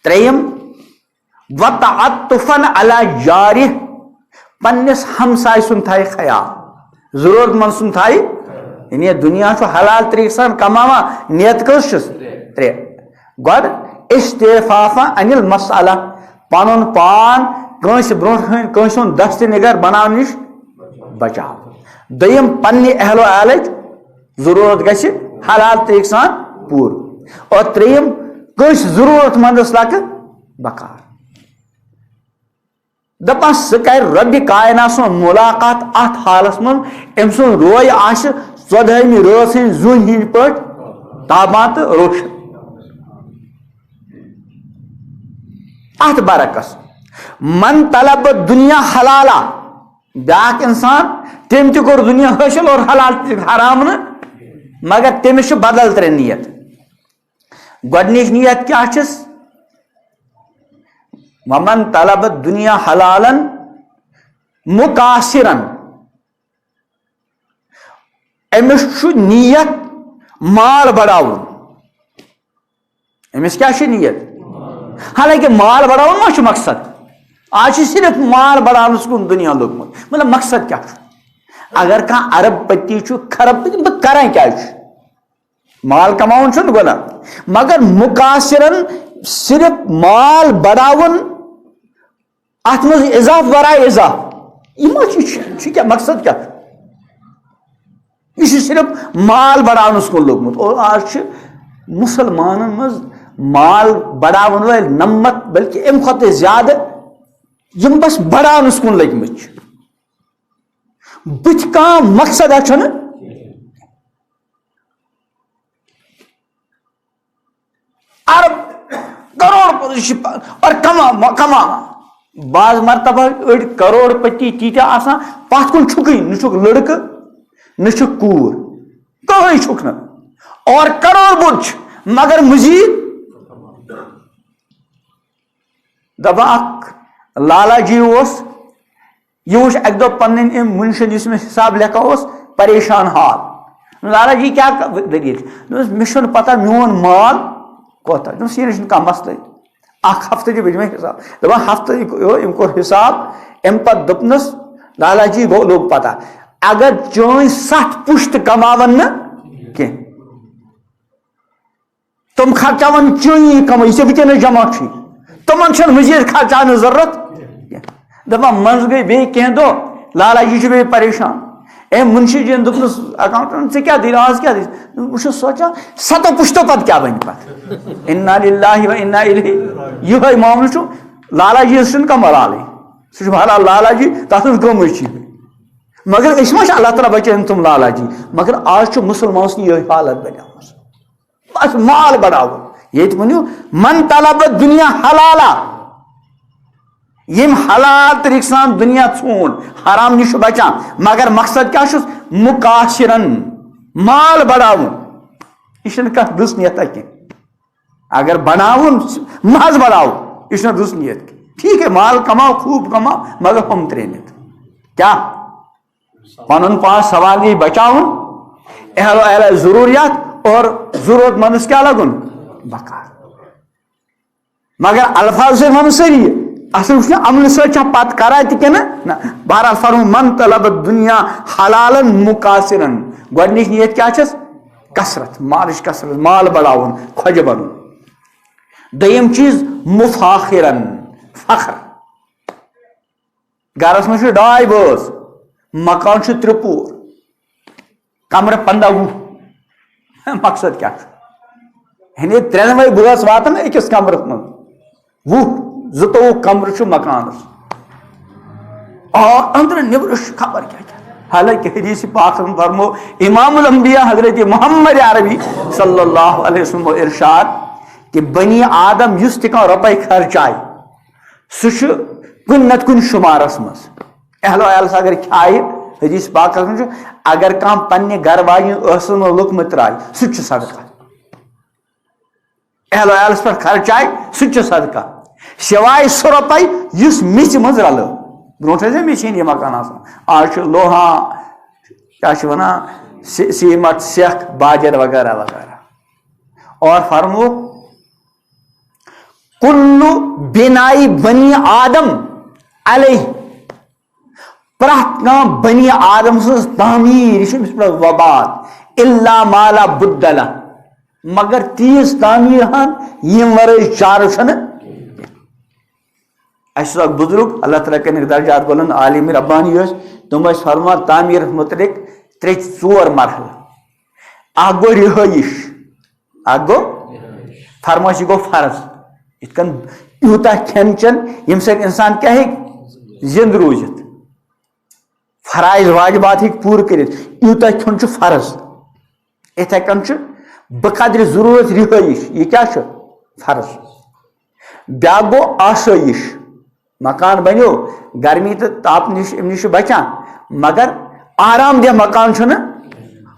ترٛیٚیِم وتعطفن علی جارِ پننِس ہمساے سُنٛد تھایہِ خیال ضروٗرت منٛد سُنٛد تھایہِ یعنی دُنیا چھُ حلال طریقہٕ سان کماوان نیت کٔژ چھس ترٛےٚ گۄڈٕ استعفافا عن المسألہ پنُن پان کٲنٛسہِ برونٛٹھ کَنہِ کٲنٛسہِ ہُنٛد دست نِگر بناونہٕ نِش بچاو دوٚیِم پننہِ اہلو عیالٕچ ضروٗرت گژھِ حلال طریقہٕ سان پوٗرٕ اور ترٛیٚیِم کٲنٛسہِ ضروٗرت منٛدس لکہٕ بکار دپان سُہ کرِ رۄبہِ کاینات سُنٛد مُلاقات اتھ حالس منٛز أمۍ سُنٛد روے آسہِ 14ہمہِ رٲژ ہٕنٛدۍ زوٗنہِ ہٕنٛدۍ پٲٹھۍ تابان تہٕ روشن اتھ برعکس من طلب دنیا حلالا بیاکھ انسان تٔمۍ تہِ کوٚر دنیا حٲصِل اور حلال حرام نہٕ مگر تٔمِس چھُ بدل ترٛےٚ نیت گۄڈنِچ نیت کیاہ چھس ومن طلب دنیا حلالن مقاصرن أمِس چھُ نیت مال بڑاوُن أمِس کیاہ چھِ نیت حالانکہ مال بڑاوُن ما چھُ مقصد آج چھُ صرف مال بڑاونس کُن دنیا لوٚگمُت مطلب مقصد کیاہ چھُ اگر کانٛہہ ارب پتی چھُ خراب پتی بہٕ کران کیازِ چھُ مال کماوُن چھُنہٕ گۄناہ مگر مقاصرن صرف مال بڑاوُن اتھ منٛز اضافہٕ ورٲے اضافہٕ یہِ ما چھُ کیاہ مقصد کیاہ چھُ یہ چھُ صرف مال بڑاونس کُن لوٚگمُت اور آز چھِ مُسلمانن منٛز مال بڑاون وٲلۍ نمت بلکہ امہِ کھۄتہٕ زیادٕ یم بس بڑاونس کُن لٔگمٕتۍ چھِ بٕتھِ کانٛہہ مقصدا چھُنہٕ ارب کروڑ اور کماوان بعض مرتبہ أڑۍ کروڑ پتی تیٖتیٛاہ آسان پتھ کُن چھُکٕے نہ چھُکھ لڑکہٕ نہ چھُکھ کوٗر کٕہٕنۍ چھُکھ نہٕ اور کروڑ بوٚد چھُ مگر مزیٖد دپان اکھ لالا جی اوس یہ وٕچھ اکہِ دۄہ پنٕنۍ أمۍ مُنشن یُس مےٚ حساب لیکھان اوس پریشان حال لالا جی کیٛاہ دٔلیٖل دوٚپمَس مےٚ چھُنہٕ پتہ میون مال کوتاہ دوٚپمَس یہِ نہٕ چھُنہٕ کانٛہہ مسلہٕ اکھ ہفتہٕ دِ بہٕ دِمے حساب دپان ہفتہٕ أمۍ کوٚر حساب امہِ پتہٕ دوٚپنس لالا جی گوٚو لوٚگ پتہ اگر چٲنۍ 7 پُشتہٕ کماون نہٕ کینٛہہ تِم خرچاون چٲنی کمٲے یہِ ژےٚ وٕنکیٚنس جمع چھُے تِمن چھنہٕ مزیٖد خرچاونٕچ ضروٗرت دپان منٛزٕ گٔے بیٚیہِ کینٛہہ دۄہ لالا جی چھُ بیٚیہِ پریشان أمۍ مُنشی جی دوٚپنس اکاونٹنٹ ژےٚ کیٛاہ دٔلیٖل آز کیٛاہ دٔلیٖل بہٕ چھُس سونچان 7 پُشتو پتہٕ کیٛاہ بنہِ پتہٕ انا للہ و انا الیہ یِہوے معاملہٕ چھُ لالا جی یس چھُنہٕ کانٛہہ ملالٕے سُہ چھُ حلال لالا جی تتھ منٛز گٔمٕژ چھِ مگر أسۍ ما چھِ اللہ تعالیٰ بچٲیِن تِم لالا جی مگر آز چھُ مُسلمان سٕنٛز یِہوے حالت بنیمٕژ بس مال بڑاوُن ییٚتہِ ؤنِو من طلب دنیا حلالا یم حلال طریقہٕ سان دنیا ژھونٛڈ حرام نِش چھُ بچان مگر مقصد کیاہ چھُس مقاصرن مال بڑاوُن یہِ چھُنہٕ کانٛہہ دٔس نیتا کینٛہہ اگر بناوُن محض بڑاوُن یہ رس نیت ٹھیک ہے مال کماؤ خوب کماؤ مگر ہم ترینت کیا پن پان سوال یہ بچاؤن اہل و اہل ضروریات اور ضرورت مندس کیا لگن بکار مگر الفاظ سے من سری اصل وچ عمل سچ پت کرا تہ نہ بہرحال فرمو من طلب دنیا حلالا مقاصرا گۄڈنِچ نیت کیا چھس کثرت مالش کثرت مال بڑاون خۄجہِ بنُن دوٚیِم چیز مفاخرن فخر گرس منٛز چھِ ڈاے بٲژ مکان چھُ 3 پور کمرٕ 15 مقصد کیا یعنی 3 بٲژ واتن أکِس کمرس منٛز 20 کمرٕ چھُ مکانس اور اندر نبر خبر کیا کیا حالانکہ حدیث پاک میں فرمو امام الانبیاء حضرت محمد عربی صلی اللہ علیہ وسلم ارشاد کہ بنی آدم یس تہ روپے خرچائے سہ کن نت کن شمارس مز اہل و عیالس اگر کھائے حدیث پاک میں اگر کم پنہ گھر واجن ٲسس منٛز لُکمہٕ ترٛایہِ سُہ تہِ چھُ صدقہ اہل و عیالس پٮ۪ٹھ خرچائے سُہ تہِ چھُ صدقہ سوائے سُہ روپے یُس میٚژِ منٛز رلو برونٛٹھ ٲسۍ مِشیٖن یہِ مکان آسان آز چھُ لوہا کیٛاہ چھِ وَنان سیٖمٹ سیٚکھ باجر وغیرہ وغیرہ اور فرمو کُلُّ بِنائی بنی آدم علیہ پرٛٮ۪تھ کانٛہہ بنی آدم سٕنٛز تعمیٖر یہِ چھُ أمِس پٮ۪ٹھ وباد الا مالا بُدلہ مگر تیٖژ تعمیٖر ہن ییٚمہِ ورٲے چارٕ چھنہٕ اَسہِ اکھ بزرگ اللہ تعالیٰ کٔرِنکھ درجات بلند عالم ربانی تم ٲسۍ فرمان تعمیٖرس متعلق 3-4 مرحلہٕ اکھ گوٚو رِہٲیِش اکھ گوٚو فرمٲیش یہِ گوٚو فرض یِتھ کٔنۍ یوٗتاہ کھٮ۪ن چٮ۪ن ییٚمہِ سۭتۍ اِنسان کیٛاہ ہیٚکہِ زِنٛدٕ روٗزِتھ فرایض واجبات ہیٚکہِ پوٗرٕ کٔرِتھ یوٗتاہ کھیوٚن چھُ فرض یِتھَے کٔنۍ چھُ بقدرِ ضروٗرت رِہٲیِش یہِ کیٛاہ چھُ فرض بیٛاکھ گوٚو آسٲیِش مکان بنیو گرمی تو تاپ نش امہِ نش بچان مگر آرام دہ مکان چھُنہٕ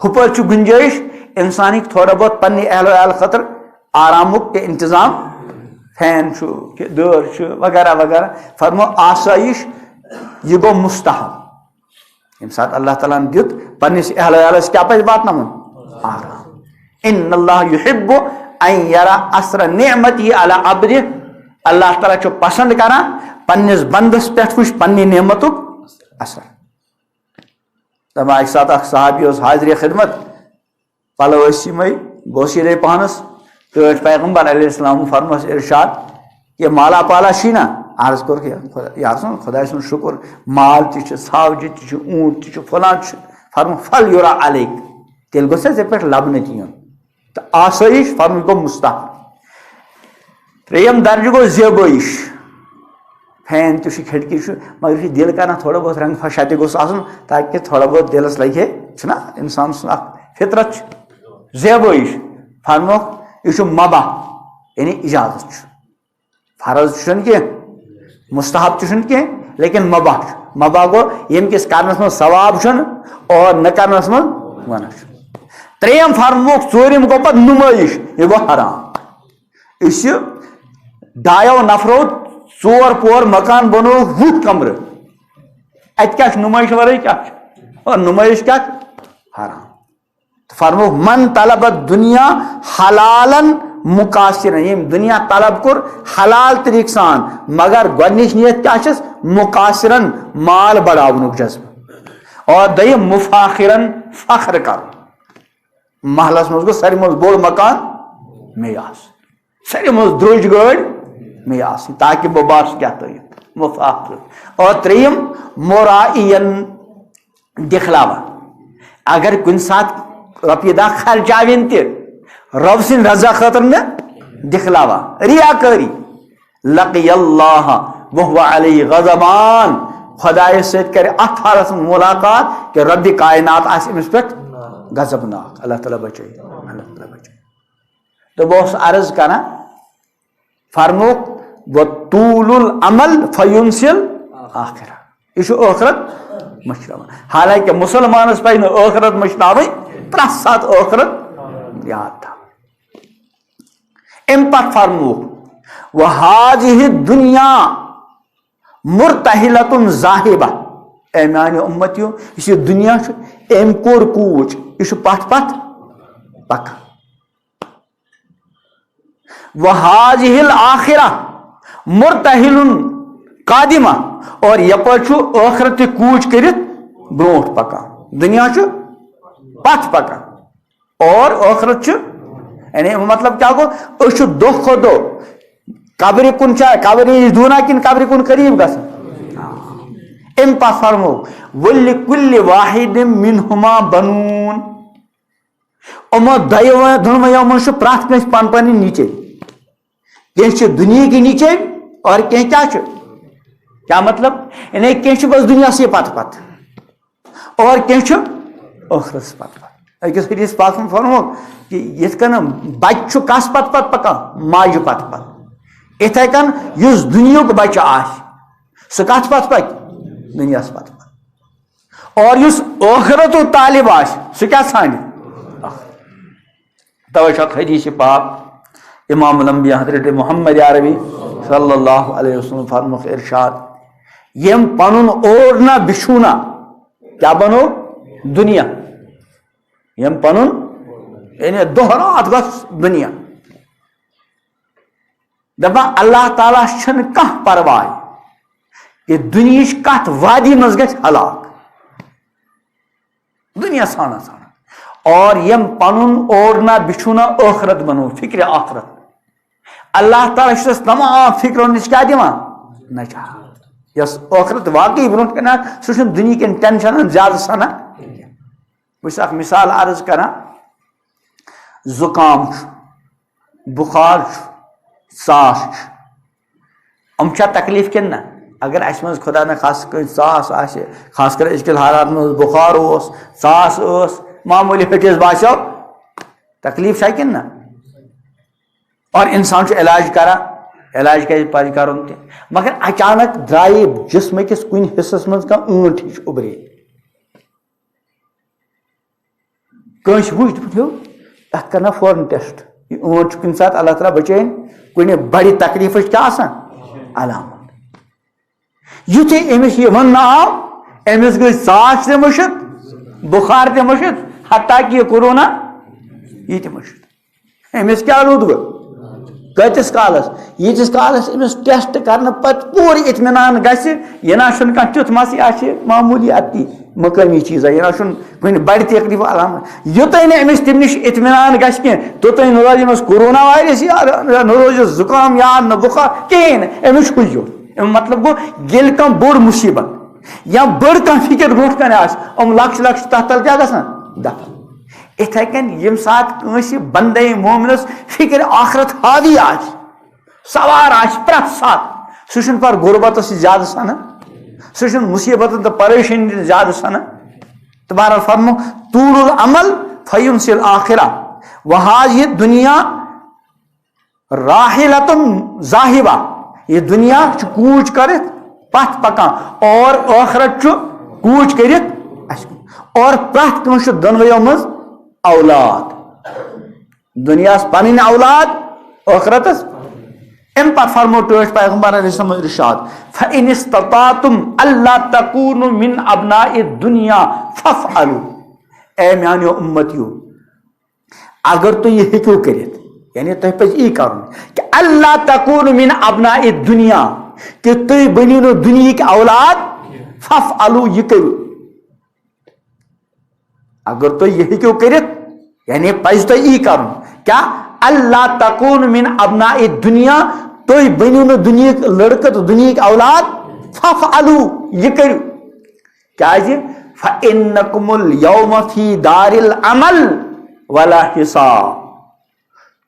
ہُپٲرۍ چھُ گُنجٲیش انسان ہیٚکہِ تھوڑا بہت پننہِ اہل و عیال خٲطرٕ آرامُک تہِ انتظام فین چھُ دٲر چھُ وغیرہ وغیرہ فرمو آسٲیِش یہِ گوٚو مستحب ییٚمہِ ساتہٕ اللہ تعالیٰ ہن دیُت پننِس اہل و عیالس کیٛاہ پزِ واتناوُن آرام ان اللہ یحب ان یرا اثر نعمتہ علی عبدہ اللہ تعالیٰ چھُ پسند کران پننس بندس پٮ۪ٹھ وٕچھ پننہِ نعمتُک اثر دپان اکہِ ساتہٕ اکھ صحابی اوس حاضرِ خدمت پلو ٲسۍ یِمے بہٕ اوس ییٚتہِ پانس ٹٲٹھۍ پیغمبر علیہ السلام فرمس ارشاد کہ مالا پالا چھی نا عرض کوٚرُکھ یا رسول خۄداے سُنٛد شُکر مال تہِ چھُ ژھاوجہِ تہِ چھُ اوٗنٹ تہِ چھُ فلان چھُ فرمو پھل یورا علیک تیٚلہِ گوٚژھ ژےٚ پٮ۪ٹھ لبنہٕ تہِ یُن تہٕ آسٲیِش فرمو یہِ گوٚو مستحب 3یم درجہٕ گوٚو زیبٲیِش فین تہِ چھُ کھڑکی چھُ مگر یہِ چھُ دل کران تھوڑا بہت رنگ فشا تہِ گوٚژھ آسُن تاکہِ تھوڑا بہت دلس لگہِ ہے چھُنہ انسان سُنٛد اکھ فطرت چھُ زیبٲیِش فرموکھ یہِ چھُ مباح یعنی اجازت چھُ فرض چھُنہٕ کینٛہہ مستحب تہِ چھُنہٕ کینٛہہ لیکن مباح چھُ مباح گوٚو ییٚمہِ کِس کرنس منٛز ثواب چھُنہٕ اور نہ کرنس منٛز گۄناہ چھُ 3یم فرموکھ 4یم گوٚو پتہٕ نُمٲیِش یہِ گوٚو حرام یُس یہِ 2 نفرو 4 پور مکان بنو 20 کمرٕ اتہِ کیٛاہ چھُ نُمٲیش ورٲے کیٛاہ چھُ اور نُمٲیش کیٛاہ چھُ حرام فرمو من طلب دنیا حلالن مقاصرن ییٚمۍ دُنیا طلب کوٚر حلال طریٖقہٕ سان مگر گۄڈنِچ نیت کیٛاہ چھس مقاصرن مال بڑاونُک جذبہٕ اور 2یم مفاخرن فخر کرُن محلس منٛز گوٚژھ ساروی منٛز بوٚڑ مکان مے آسُن ساروی منٛز درٛوج گٲڑۍ مے آسٕنۍ تاکہِ بہٕ باسہٕ کیٛاہ تٲریٖف مفاخر اور 3یم مورائین دِکھلاوا اگر کُنہِ ساتہٕ رۄپیہِ دہ خرچاوٕنۍ تہِ رۄب سٕنٛدِ رضا خٲطرٕ نہٕ دِکھلاوا رِیاکٲری لقی اللہ وہو علیہ غضبان خۄدایس سۭتۍ کرِ اتھ حالس منٛز ملاقات کہ ربِ کائنات آسہِ أمِس پٮ۪ٹھ غضبناک اللہ تعالیٰ بچٲے اللہ تعالیٰ بچٲے تہٕ بہٕ اوسُس عرض کران فرموکھ وطول العمل فینسل آخرہ یہ چھُ ٲخرت مٔشراوان حالانکہ مسلمانس پزِ نہٕ ٲخرت مٔشراوٕنۍ پرٛٮ۪تھ ساتہٕ ٲخرت یاد تھاوٕنۍ امہِ پتہٕ فرموکھ وَهَذِهِ الدُّنْيَا مُرْتَحِلَةٌ ذَاهِبَةٌ. اے میانہِ اُمتیو یُس یہِ دُنیا چھُ أمۍ کوٚر کوٗچ یہِ چھُ پتھ پتھ پکان. وَهَذِهِ الْآخِرَةُ مُرْتَحِلٌ قادِمَةٌ. اور یپٲرۍ چھُ ٲخرت تہِ کوٗچ کٔرِتھ برونٛٹھ پکان. دُنیا چھُ پتھ پکان اور ٲخرت چھُ یعنی مطلب کیٛاہ گوٚو أسۍ چھِ دۄہ کھۄتہٕ دۄہ قبرِ کُن چھا قبرِ نِش دوٗنا کِنہٕ قبرِ کُن قریٖب گژھان. أمۍ پتہٕ فرمو وَلِكُلِّ وَاحِدٍ مِنْهُمَا بَنُونَ. یِمو دۄنوَیو منٛز چھُ پرٛٮ۪تھ کٲنٛسہِ پن پنٕنۍ نیچے. کینٛہہ چھِ دُنیہِکۍ نیچے اور کینٛہہ کیٛاہ چھِ کیٛاہ مطلب یعنی کینٛہہ چھِ بس دُنیاہسٕے پتہٕ پتہٕ اور کینٛہہ چھُ ٲخرتس پتہٕ پتہٕ. أکِس حدیث پاکس منٛز فرمو کہ یِتھ کٔنۍ بچہِ چھُ کس پتہٕ پتہٕ پکان ماجہِ پتہٕ پتہٕ یِتھے کٔنۍ یُس دُنیہُک بچہِ آسہِ سُہ کتھ پتہٕ پکہِ دُنیاہس پتہٕ پتہٕ اور یُس ٲخرتُک طالب آسہِ سُہ کیٛاہ ژھانڈِ. توے چھُ اکھ حدیث پاک امام الانبیاء حضرت محمد عربی صلی اللہ علیہ وسلم فرموک ارشاد یم پنُن اوڑنا بچھونا کیا بنو دنیا یم پنُن یعنی دۄہ رات گژھ دنیا دپان اللہ تعالیٰ چھنہٕ کانٛہہ پرواے کہ دُنیہٕچ کتھ وادی منٛز گژھِ ہلاک دنیا ژھانڈان ژھانڈان اور یم پنُن اوڑنا بچھونا ٲخرت بنو فکرِ آخرت اللہ تعالیٰ چھُس تمام فکرو نِش کیٛاہ دِوان نجات. یۄس ٲخرت واقعی برونٛٹھ کَنہِ آسہِ سُہ چھُنہٕ دُنہِکٮ۪ن ٹینشنن زیادٕ سنان. بہٕ چھُس اکھ مثال عرض کران زُکام چھُ بُخار چھُ ژاس چھُ یِم چھا تکلیٖف کِنہٕ نہ. اگر اَسہِ منٛز خۄدا نہ خاص کٲنٛسہِ ژاس آسہِ خاص کر أزکٮ۪ن حالات منٛز بُخار اوس ژاس ٲس معموٗلی ۂٹِس باسیو تکلیٖف چھا کِنہٕ نہ اور انسان چھُ علاج کران علاج کیازِ پزِ کرُن تہِ مگر اچانک درٛایہِ جسمٕکِس کُنہِ حصس منٛز کانٛہہ ٲنٹ ہِش اُبرے کٲنٛسہِ وٕچھ دوٚپُن ہیو اتھ کرنا فوراً ٹیسٹ یہِ ٲنٹ چھُ کُنہِ ساتہٕ اللہ تعالیٰ بچٲیِن کُنہِ بڑِ تکلیٖفٕچ کیٛاہ آسان علامت. یُتھُے أمِس یہِ وننہٕ آو أمِس گٔے ژاس تہِ مٔشِتھ بُخار تہِ مٔشِتھ حتیٰ کہِ یہِ کورونا یہِ تہِ مٔشِتھ. أمِس کیٛاہ روٗد وۄنۍ کۭتِس کالس ییٖتِس کالس أمِس ٹیسٹ کرنہٕ پتہٕ پوٗرٕ اطمینان گژھِ یہِ نہ چھُنہٕ کانٛہہ تیُتھ مسہِ آسہِ معموٗلی اتی مقٲمی چیٖزا یہِ نہ چھُنہٕ کُنہِ بڑِ تکلیٖف علامت یوٚتانۍ نہٕ أمِس تمہِ نِش اطمینان گژھِ کینٛہہ توٚتانۍ نہ روزِ أمِس کورونا وایرس یاد نہ روزِ زُکام یاد نہ بُخار کِہیٖنۍ نہٕ أمِس چھُ یوت. امیُک مطلب گوٚو ییٚلہِ کانٛہہ بوٚڑ مُصیٖبت یا بٔڑ کانٛہہ فِکر برونٛٹھ کَنہِ آسہِ یِم لۄکچہِ لۄکچہِ تتھ تل کیٛاہ گژھان دفن. یِتھے کٔنۍ ییٚمہِ ساتہٕ کٲنٛسہِ بندے مومنس فِکر آخرت حاوی آسہِ سوار آسہِ پرٛٮ۪تھ ساتہٕ سُہ چھُنہٕ پتہٕ غُربتس سۭتۍ زیادٕ سنان سُہ چھُنہٕ مُصیبتن تہٕ پریشٲنی تہِ زیادٕ سنان. تہٕ بہرحال فرمو طول العمل فینسل آخرہ وہذِہ دنیا راحلتن ذاہبہ. یہ دنیا چھُ کوٗچ کٔرِتھ پتھ پکان اور ٲخرت چھُ کوٗچ کٔرِتھ اَسہِ کُن اور پرٛٮ۪تھ کٲنٛسہِ چھُ دۄنوَیو منٛز اولاد دُنیاہس پنٕنۍ اولاد ٲخرتس. امہِ پتہٕ فرمو ٹٲٹھۍ پیغمبر علیہ السلام ارشاد فإن استطعتم ألا تكونوا من أبناء الدنيا فافعلوا. اے میانیو اُمتیو اگر تُہۍ یہِ ہیٚکِو کٔرِتھ یعنی تۄہہِ پزِ یی کرُن کہ ألا تكونوا من أبناء الدنيا کہ تُہۍ بٔنِو نہٕ دُنیہِکۍ اولاد فافعلوا یہِ کٔرِو. اگر تُہۍ یہِ ہیٚکِو کٔرِتھ یعنی پزِ تۄہہِ یی کرُن کیٛاہ ألا تكونوا من أبناء الدنيا تُہۍ بٔنِو نہٕ دُنیہِکۍ لڑکہٕ تہٕ دُنیہِکۍ اولاد فافعلوا یہِ کٔرِو کیٛازِ فإنكم اليوم في دار العمل ولا حساب.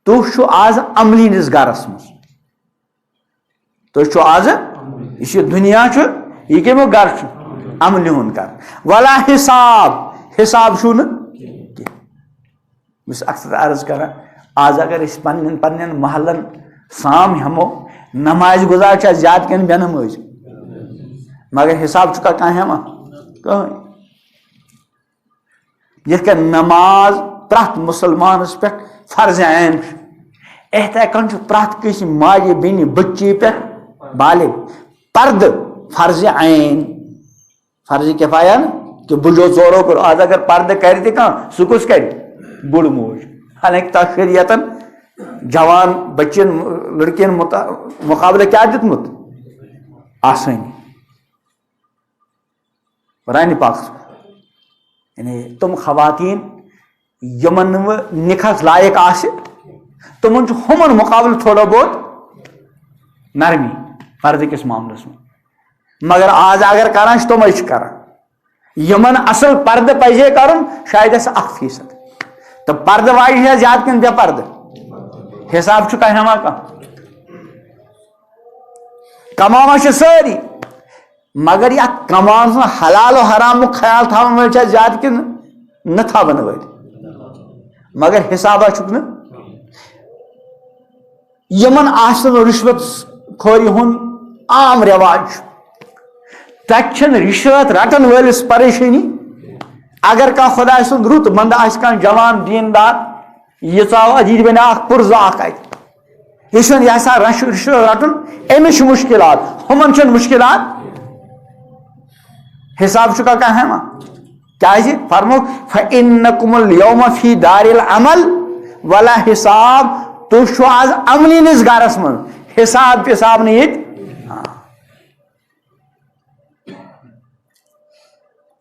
تُہۍ چھُو آز عملی نِس گرس منٛز تُہۍ چھُو آز یُس یہِ دُنیا چھُ یہِ کَمیُک گرٕ چھُ عملہِ ہُنٛد گرٕ ولا حساب حساب چھُو نہٕ کینٛہہ. بہٕ چھُس اکثر عرض کران آز اگر أسۍ پننٮ۪ن محلن سام ہٮ۪مو نمازِ گُزار چھا زیادٕ کِنہٕ بے نمٲزۍ مگر حساب چھُکھا کانٛہہ ہٮ۪وان کٕہٕنۍ. یِتھ کٔنۍ نماز پرٛٮ۪تھ مُسلمانس پٮ۪ٹھ فرض عین چھُ اِتھے کٔنۍ چھُ پرٛٮ۪تھ کٲنٛسہِ ماجہِ بیٚنہِ بٔچی پٮ۪ٹھ بالغ پردٕ فرضِ عین فرضِ کِفایہ نہٕ کہ بُجو ژورو کوٚر آز اگر پردٕ کرِ تہِ کانٛہہ سُہ کُس کرِ بُڑٕ موج حالانکہِ تتھ شریعتن جوان بچین لڑکین مقابلہ کیا دیُتمُت آسٲنی قرآنِ پاک یعنی تم خواتین یمن نہٕ نکاحس لائق آسہِ تمن چھُ ہُمن مقابلہٕ تھوڑا بہت نرمی پردٕ کِس معاملس منٛز مگر آز اگر کران چھِ تِمے چھِ کران یمن اصل پردٕ پزے کرُن شاید آسہِ 1% تہٕ پردٕ واجہِ چھا زیادٕ کِنہٕ بے پردٕ حساب چھُ کانٛہہ ہٮ۪وان کانٛہہ کماوان چھِ سٲری مگر یتھ کمان سُنٛد حلال و حرامُک خیال تھاون وٲلۍ چھا زیادٕ کِنہٕ نہٕ تھاون وٲلۍ مگر حسابہ چھُکھ نہٕ یمن آسہِ نہٕ رِشوت خوری ہُنٛد عام رٮ۪واج چھُ تتہِ چھنہٕ رِشوت رٹن وٲلِس پریشٲنی اگر کانٛہہ خۄداے سُنٛد رُت بنٛدٕ آسہِ کانٛہہ جوان دیندار یہِ ژاو یہِ تہِ بنہِ اکھ پُرزٕ اکھ اتہِ یہِ چھُنہٕ یژھان رِشوت رٹُن أمِس چھِ مُشکلات ہُمن چھنہٕ مُشکلات حساب چھُکھا کانٛہہ ہٮ۪وان کیازِ فرموکھ فإنکم اليوم فی دار العمل ولا حساب تُہۍ چھِو آز عملِنِس گرس منٛز حساب پِساب نہٕ ییٚتہِ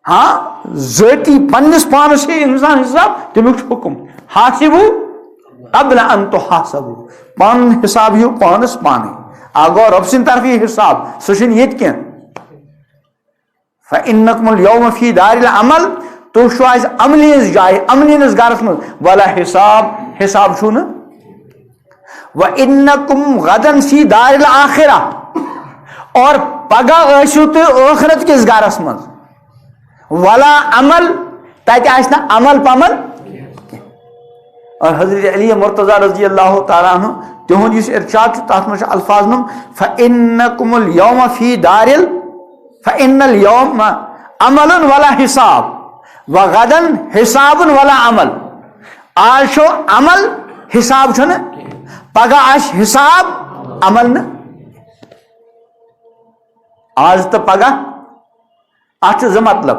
ہاں ذٲتی پننس پانس ہے انسان حساب تمیُک چھُ حُکم حاسبو قبل ان تحاسبو پنُن حساب ہیٚیِو پانس پانے اکھ گوٚو رۄبہٕ سٕنٛدِ طرفہٕ یہِ حساب سُہ چھُنہٕ ییٚتہِ کینٛہہ فإنکم اليوم فی دار العمل تُہۍ چھِو آز عملِنِس جایہِ عملِنِس گرس منٛز ولا حساب حساب چھُو نہٕ وإنکم غدن فی دار الآخرہ اور پگہہ ٲسِو تُہۍ ٲخرت کِس گرس منٛز ولا عمل تتہِ آسہِ نہٕ عمل پمل اور حضرت علی مرتضیٰ رضی اللہ تعالیٰ عنہ تِہُنٛد یُس ارشاد چھُ تتھ منٛز چھُ الفاظ نم فإنکم اليوم فی دار فإن اليوم عمل ولا حساب وغدن حساب ولا عمل آز چھُ عمل حساب چھُنہٕ پگہہ آسہِ حساب عمل نہٕ آز تہٕ پگہہ اتھ چھُ زٕ مطلب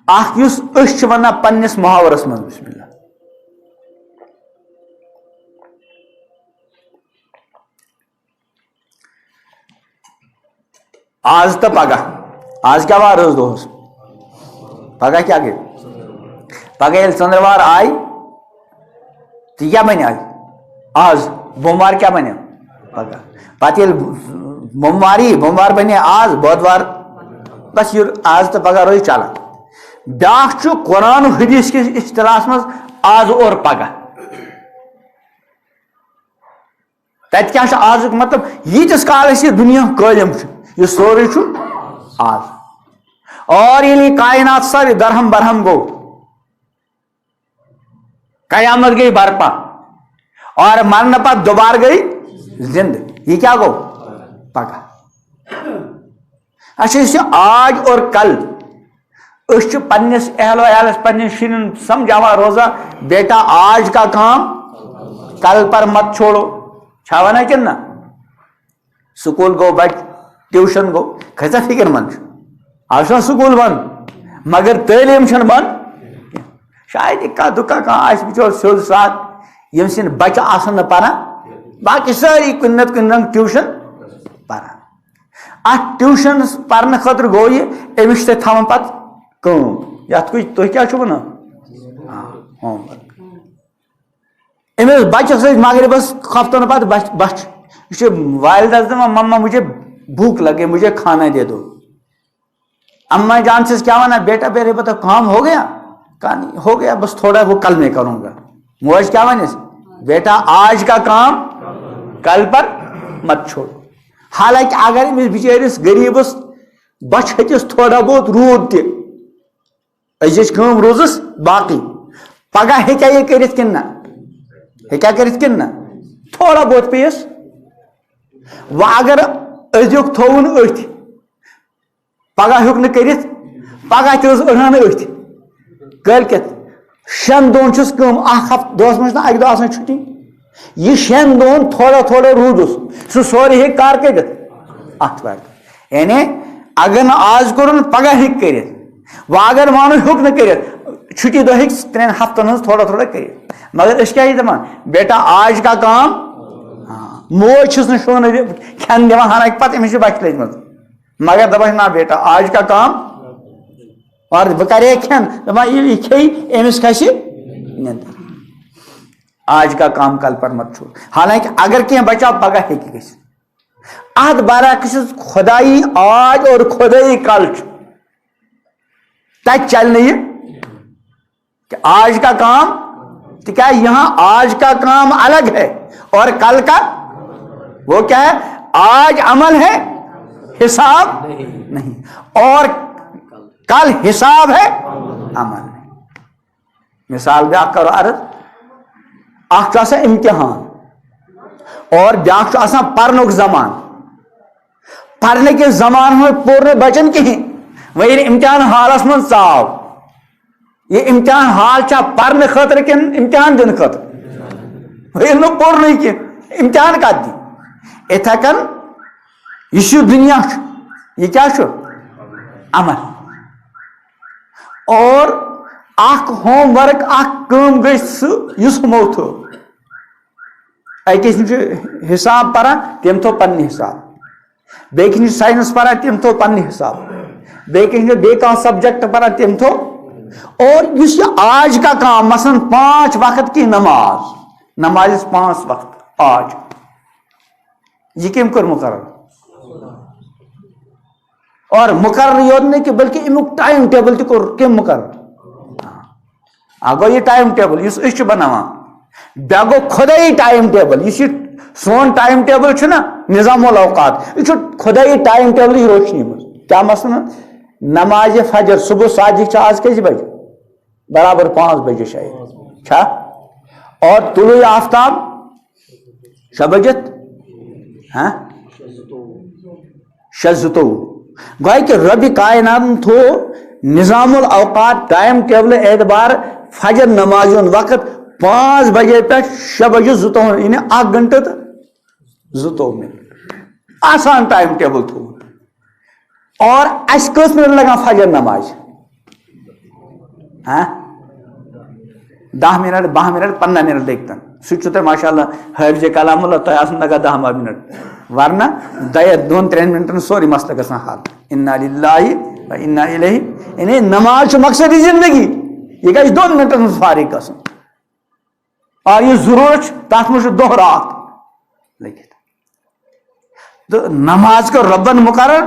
اکھ یُس أسۍ چھِ ونان پننس محاورس منٛز بسم اللہ آز تہٕ پگہہ آز کیٛاہ وار ٲس دۄہس پگہہ کیٛاہ گٔے پگہہ ییٚلہِ ژٔنٛدٕروار آیہِ تہٕ کیٛاہ بنہِ آز آز بوموار کیٛاہ بنہِ پگہہ پتہٕ ییٚلہِ بوموار یی بوموار بنے آز بودوار بس یہ آز تہٕ پگہہ روزِ چلان بیاکھ چھُ قرآن و حدیث کِس اصطلاحس منٛز آز اور پگہہ تتہِ کیٛاہ چھُ آزُک مطلب ییٖتِس کالس یہِ دُنیا قٲیِم چھُ یہ سورُے چھُ آز اور ییٚلہِ یہِ کائنات سٲرٕے درہم برہم گوٚو قیامت گٔے برپا اور مرنہٕ پتہٕ دوبارٕ گٔے زندٕ یہِ کیٛاہ گوٚو پگہہ اچھا یُس یہِ آج اور کل أسۍ چھِ پننس اہل و عیالس پننٮ۪ن شُرٮ۪ن سمجھاوان روزان بیٹا آج کا کام کل پر مت چھوڑو چھا ونان کِنہٕ نہ سکوٗل گوٚو بچہِ ٹیوشن گوٚو کھژا فکر مند چھُ آز چھُنہ سکوٗل بنٛد مگر تعلیٖم چھنہٕ بنٛد شاید یہِ کانٛہہ دُکا کانٛہہ آسہِ بِچور سیوٚد سادٕ ییٚمہِ سٕنٛدۍ بچہِ آسن نہٕ پران باقٕے سٲری کُنہِ نتہٕ کُنہِ رنٛگہٕ ٹیوشن پران اتھ ٹیوشن پرنہٕ خٲطرٕ گوٚو یہِ أمِس چھِ تتہِ تھاوان پتہٕ کٲم یتھ تُہۍ کیٛاہ چھِو ونان ہوم ورک أمِس بچس سۭتۍ مغربس ہفتن پتہٕ بچہِ یہ چھُ والدس دپان مما مجھے بھوک لگے مجھے کھانا دے دو اما جان سے کیا ونان بیٹا میرے بتا کام ہو گیا کہا نہیں ہو گیا بس تھوڑا وہ کل میں کروں گا موج کیا ونس بیٹا آج کا کام کل پر مت چھوڑو حالانکہ اگر أمِس بِچٲرِس غریٖبس بچ ہٹس تھوڑا بہت روٗد تہِ أزِچ کٲم روٗزٕس باقٕے پگہہ ہیٚکیٛاہ یہِ کٔرِتھ کِنہٕ نہ ہیٚکیٛاہ کٔرِتھ کِنہٕ نہ تھوڑا بہت پیٚیس وۄنۍ اگر أزیُک تھووُن أتھۍ پگہہ ہیوٚک نہٕ کٔرِتھ پگہہ تہِ ٲس أڑہان أتھۍ کٲلکٮ۪تھ 6 دۄہن چھُس کٲم اکھ ہفتہٕ دۄہس منٛز چھُنہ اکہِ دۄہ آسان چھُٹی یہ 6 دۄہن تھوڑا تھوڑا روٗدُس سُہ سورُے ہیٚکہِ کر کٔرِتھ آتھوارِ دۄہ یعنی اگر نہٕ آز کوٚرُن پگاہ ہیٚکہِ کٔرِتھ وۄنۍ اگر مانو ہیوٚک نہٕ کٔرِتھ چھُٹی دۄہ ہیٚکہِ 3 ہفتن ہٕنٛز تھوڑا تھوڑا کٔرِتھ مگر أسۍ کیٛاہ چھِ دپان بیٹا آج کا کام موج چھُس نہٕ شوٗنہٕ کھٮ۪ن دِوان حالانکہِ پتہٕ أمِس چھِ بچہِ لٔجمٕژ مگر دپان چھِ نا بیٹا آج کا کام اور بہٕ کرے کھٮ۪ن دپان ییٚلہِ یہِ کھیٚیہِ أمِس کھسہِ نِندٕر آج کا کام کل پر مت چھوڑ حالانکہ اگر کینٛہہ بچاو پگاہ ہیٚکہِ گٔژھِتھ اتھ برعکس خدائی آج اور خدائی کل چھُ تتہِ چلہِ نہٕ یہِ کہ آج کا کام تِکیٛازِ یہاں آج کا کام الگ ہے اور کل کا وہ کیا ہے آج عمل ہے حساب نہیں اور کل حساب ہے عمل نہیں مثال بیاکھ کرو عرض اکھ چھُ آسان امتحان اور بیاکھ چھُ آسان پرنُک زمان پرنہٕ کِس زمانس منٛز پوٚر نہٕ بچن کِہینۍ وۄنۍ ییٚلہِ امتحان حالس منٛز ژاو یہ امتحان حال چھا پرنہٕ خٲطرٕ کِنہٕ امتحان دِنہٕ خٲطرٕ وۄنۍ ییٚلہِ نہٕ پوٚرنُے کینٛہہ امتحان کتھ دی یِتھے کٔنۍ یُس یہِ دُنیا چھُ یہِ کیٛاہ چھُ عمل اور اکھ ہوم ورک اکھ کٲم گٔے سُہ یُس ہُمو تھٲو أکِس نِش چھُ حساب پران تٔمۍ تھوٚو پننہِ حساب بیٚکِس نِش ساینس پران تٔمۍ تھوٚو پننہِ حساب بیٚکِس نِش بیٚیہِ کانٛہہ سبجیکٹ پران تٔمۍ تھوٚو اور یُس یہ آج کا کام مثلاً 5 وقت کی نماز 5 وقت آج یہ کم کر مقرر اور مقرر یوت نہیں کہ بلکہ امیک ٹائم ٹیبل تہ کور کم مقرر گو یہ ٹائم ٹیبل اس بناوان بیا گو خدائی ٹائم ٹیبل اس سون ٹائم ٹیبل چھنا نظام الاوقات یہ خدائی ٹائم ٹیبل یہ روشنی مز کیا مثلا نماز فجر صبح صادق آج کیسے بجے برابر 5 بجے شاید چھا اور طلوع آفتاب 6 بجت ہاں 6:02 گویا کہ رب کائنات تھو نظام الاوقات ٹائم ٹیبل اعتبار فجر نماز وقت 5 بجے پہ 6 بجے 2 یعنی 1 گھنٹہ تو 2 منٹ آسان ٹائم ٹیبل تھو اور اس کس منٹ لگان فجر نماز ہاں 10 منٹ 12 منٹ 15 منٹ دیکھتن سہ ماشاء اللہ حافظ کلام اللہ تہ آسن لگا 10 منٹ ورنہ 2-3 منٹن سوری مسئلہ گژھان حل انا للہ و انا الیہ یعنی نماز مقصد زندگی یہ گژھِ 2 منٹن فارغ گژھن اور یہ ضرورت تک مجھ دہ رات لگت تو نماز کو ربن مقرر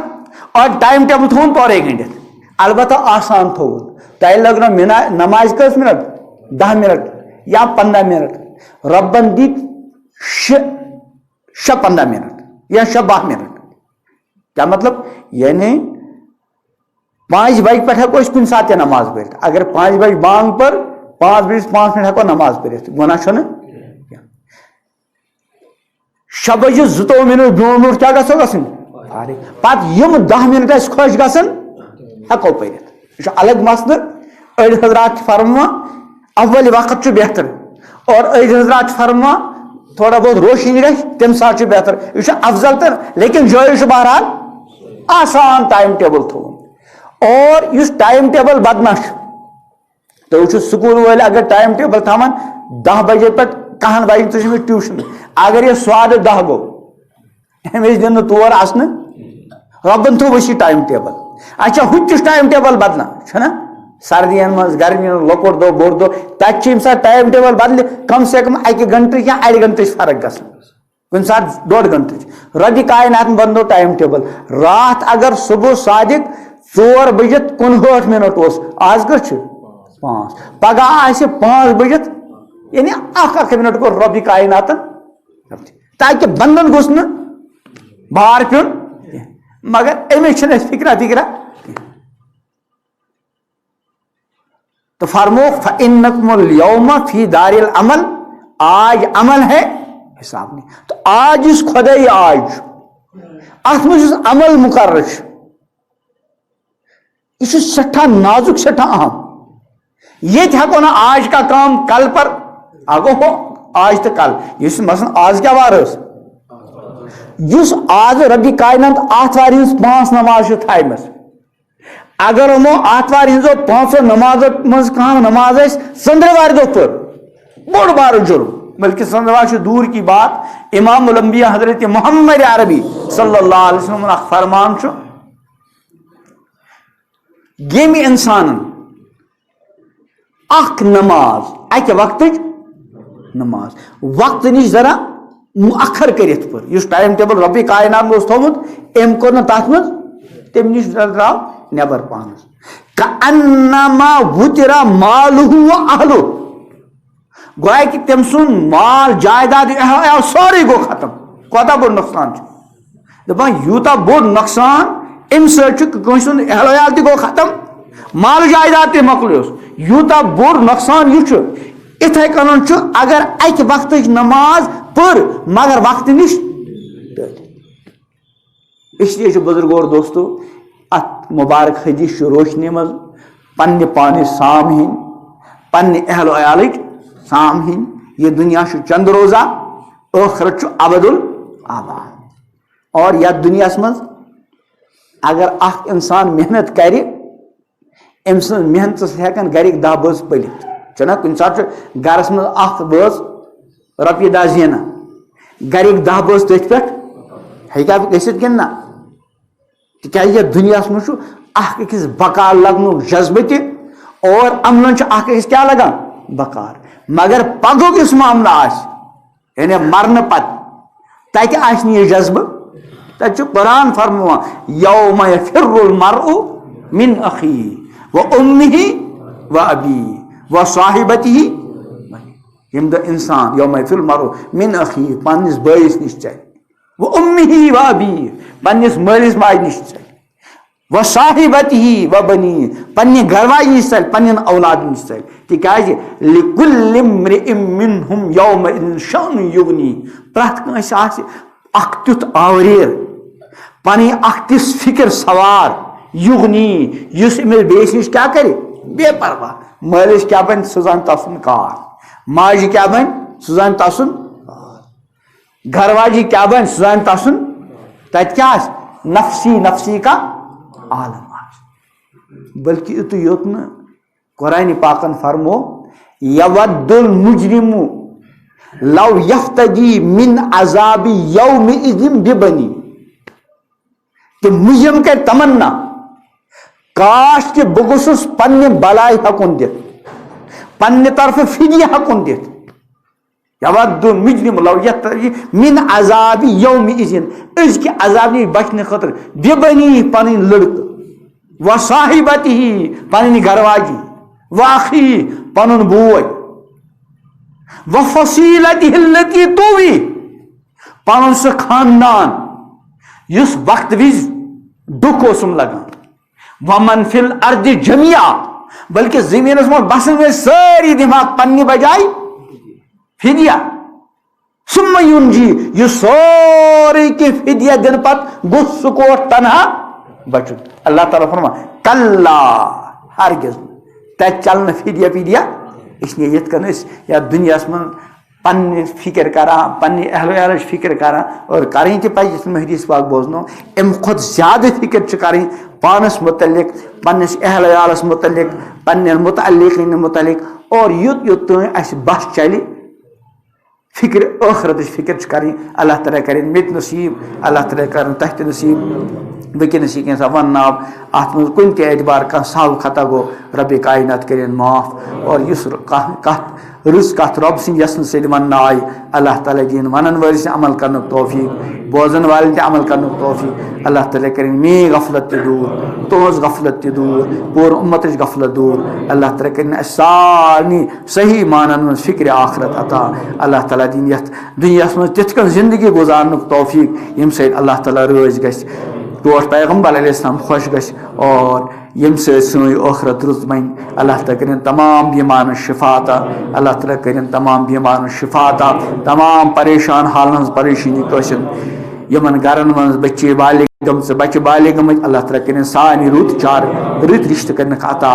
اور ٹائم ٹیبل تھون پورے گنڈت البتہ آسان تھون تہ لگ نماز کس منٹ 10 منٹ یا 15 منٹ ربن دیت 15 منٹ یا 12 منٹ کیا مطلب یعنی 5 بجے پہ ہیکو کن سات نماز پڑھ اگر 5 بجے بانگ پر 5 بجے 5 منٹ ہیکو نماز پڑھ گناہ چھُنہٕ 6 بجے 2 منٹ برونٛٹھ کیا گژھو گژھن پتہٕ یم 10 منٹ اس خوش گژھن ہیکو پٔرِتھ یہ الگ مسئلہ أڑۍ حضرات فرمان اول وقت چھُ بہتر اور أڑۍ حضرات فرمان تھوڑا بہت روشنی گژھِ تمہِ ساتہٕ چھُ بہتر یہ چھُ افضل تر لیکن جٲیز چھُ بہرحال آسان ٹائم ٹیبل تھوٚومُت اور یُس ٹائم ٹیبل بدنا چھُ تُہۍ وٕچھِو سکوٗل وٲلۍ اگر ٹائم ٹیبل تھاوان 10 بجے پٮ۪ٹھ 10 بجے تُہۍ چھِو ٹیوٗشن اگر یہ سوادٕ 10 گوٚو أمِس دِن نہٕ تور اَژنہٕ رۄبن تھوٚو ؤسیع ٹائم ٹیبل اچھا ہُتہِ چھُ ٹائم ٹیبل بدلان چھُنہ سردین منٛز گرمی لۄکُٹ دۄہ بوٚڑ دۄہ تتہِ چھِ ییٚمہِ ساتہٕ ٹائم ٹیبل بدلہِ کم سے کم 1 گنٹہٕ یا 1.5 گنٹٕچ فرق گژھان کُنہِ ساتہٕ 1.5 گنٹٕچ ربِ کائناتن بنوو ٹائم ٹیبل رات اگر صبح صادق 4 بجت 59 منٹ اوس آز کر 5 پگہہ آسہِ 5 بجت یعنی 1 منٹ کوٚر ربِ کائناتن تاکہ بندن گوٚژھ نہٕ بار پیوٚن مگر أمِس چھنہٕ اَسہِ فکرا تو فرموک فَإِنَّكُمُ الْيَوْمَ فِي دَارِ الْعَمَلِ آج عمل ہے حساب نہیں تو آج اس خدائی آج اتھ منٛز عمل مقرر یہ سٹھا نازک سٹھا اہم یہ ہیکو نا آج کا کام کل پر اگو ہو آج تو کل اس مثلا آز کیا وار اس آز ربی کائنات آتھوار ہز 5 نماز تھائمس اگر ہمو آتھوار ہزو 5 نماز مز کھانا نماز ژندروار دہ پر بوڑ بار جرم بلکہ ژندروار دور کی بات امام الانبیاء حضرت محمد عربی صلی اللہ علیہ وسلم فرمان یمی انسان اخ نماز اکہ وقت نماز وقت نش ذرا مؤخر کرت پر اس ٹائم ٹیبل ربی کائنات تھومت ام کور نا تات مز تم نش درٛاو نبر پانس کانما وتر مالہ و اہلہ گویا کہ تم سن مال جائیداد سورے گو ختم کوتاہ بوڑ نقصان دپان یوتاہ بوڑ نقصان ام سن سند اہل عیال تہ گو ختم مال جائیداد تہ مکلیوس یوتاہ بوڑ نقصان یہ اتھے کن اگر اکہ وقت نماز پر مگر وقت نش اس لیے بزرگو اور دوستو ات مبارک حدیث روشنی مز پنہ پانے سام ہن پنہ اہل عیالک سام ہن یہ دنیا چند روزہ ٲخرت ابد الآباد اور یتھ دنیا مز اگر اخ انسان محنت کر ام سن محنت ہیکن گرک 10 بٲژ پلت چنا کن سات گرس مز اخ بٲژ رۄپیہِ 10 زینان گرک 10 بٲژ تٔتھۍ پٮ۪ٹھ ہیٚکیٛا گٔژھِتھ کِنہٕ نہ تِکیٛازِ یتھ دُنیاہس منٛز چھُ اکھ أکِس بکار لگنُک جذبہٕ تہِ اور عملن چھُ اکھ أکِس کیٛاہ لگان بکار مگر پگہُک یُس معاملہٕ آسہِ یعنی مرنہٕ پتہٕ تتہِ آسہِ نہٕ یہِ جذبہٕ تتہِ چھُ قرآن فرماوان یوم یفر المرء من اخیہ و امہ و ابیہ و صاحبتہ یم دہ انسان یوم یفر المرء من اخیہ پننس بٲیس نش ژلہِ و امہ و ابیہ پننس مٲلس ماجہِ نش ژلہِ و صاحبتہ و بنیہ پننہ گرواجہِ نش ژلہِ پننٮ۪ن اولادن نش ژلہِ تِکیٛازِ لکل امرئ منہم یومئذ شأن یغنی پرٛٮ۪تھ کٲنٛسہِ آسہِ اکھ تیُتھ آوریر پنٕنۍ اکھ تِژھ فکر سوار یغنی یُس أمِس بیٚیِس نش کیٛاہ کرِ بے پرواہ مٲلِس کیٛاہ بنہِ سُہ زانہِ تسُنٛد کار ماجہِ کیٛاہ بنہِ سُہ زانہِ تسُنٛد کار گھرواجی کیٛاہ بنہِ سُہ زانہِ تسُنٛد تتہِ کیٛاہ آسہِ نفسی نفسی کا عالم آسہِ بلکہ یُتُے یوت نہٕ قرآنِ پاکن فرمو یود المجرم لو یفتدی من عذاب یومئذ ببنی کہ مجرم کر تمنا کاش کہ بہ گوٚژھُس پننہِ بلاے ہٮ۪کُن دِتھ پننہِ طرفہٕ فدیہ ہٮ۪کُن دِتھ یود المجرم لو یفتدی من عذاب یومئذ أزکہِ عذاب نِش بچنہٕ خٲطرٕ ببنی پنٕنۍ لڑکہٕ و صاحبتہ پنٕنۍ گھرواجی و اخی پنُن بوے و فصیلتہ التی توی پنُن سُہ خاندان یُس وقت وز دُکھ اوسُم لگان ومن فی الارض جميعا بلکہ زمینس منٛز بسن وٲلۍ سٲری دِماغ پننہِ بجایہِ فدیہ ثم ینجی یُس سورُے کینٛہہ فدیہ دِنہٕ پتہٕ گوٚژھ سُہ کوٹ تنہا بچُن اللہ تعالیٰ فرمان کلا ہرگز تتہِ چل نہٕ فدیہ فدیہ اس لیے یِتھ کٔنۍ أسۍ یتھ دُنیاہس منٛز پننہِ فکر کران پننہِ اہل عیالٕچ فکر کران اور کرٕنۍ تہِ پزِ یِتھ کٔنۍ حدیث پاک بوزنو امہِ کھۄتہٕ زیادٕ فکر چھِ کرٕنۍ پانس متعلق پننس اہل عیالس متعلق پننٮ۪ن متعلقین متعلق اور یوت یوت تام اسہِ بس چلہِ فکر ٲخرتٕچ فکر چھِ کرٕنۍ اللہ تعالیٰ کرن مےٚ تہِ نصیٖب اللہ تعالیٰ کرن تۄہہِ تہِ نصیٖب وٕنکٮ۪نس یہِ کینٛژھا ونناو اتھ منٛز کُنہِ تہِ اعتبار کانٛہہ سہو خطا گوٚو ربِ کائنات کرن معاف اور یُس کانٛہہ کتھ رٕژ کتھ رۄب سٕنٛدِ یژھنہٕ سۭتۍ وننہٕ آیہِ اللہ تعالیٰ دِیِن ونن وٲلِس تہِ عمل کرنُک توفیٖق بوزن والٮ۪ن تہِ عمل کرنُک توفیٖق اللہ تعالیٰ کرن میٲنۍ غفلت تہِ دوٗر تُہنٛز غفلت تہِ دوٗر پوٗرٕ اُمتٕچ غفلت دوٗر اللہ تعالیٰ کرن اسہِ سارنٕے صحیح مانن منٛز فکرِ آخرت عطا اللہ تعالیٰ دِیِن یتھ دُنیاہس منٛز تِتھ کٔنۍ زندگی گُزارنُک توفیٖق ییٚمہِ سۭتۍ اللہ تعالیٰ رٲضۍ گژھِ ٹوٹھ پیغمبر علیہ السلام خۄش گژھِ اور ییٚمہِ سۭتۍ سٲنۍ ٲخرت رٕژ بنہِ اللہ تعالیٰ کٔرِنۍ تمام بیمارن شفا عطا اللہ تعالیٰ کٔرِنۍ تمام بیمارن شفا عطا تمام پریشان حالن ہٕنٛز پریشٲنی قٲصِر یمن گرن من بچے بالغ گمژ بچہ بالغ گمت اللہ تعالیٰ کرن سارے رت چار رت رشتہ کرنک عطا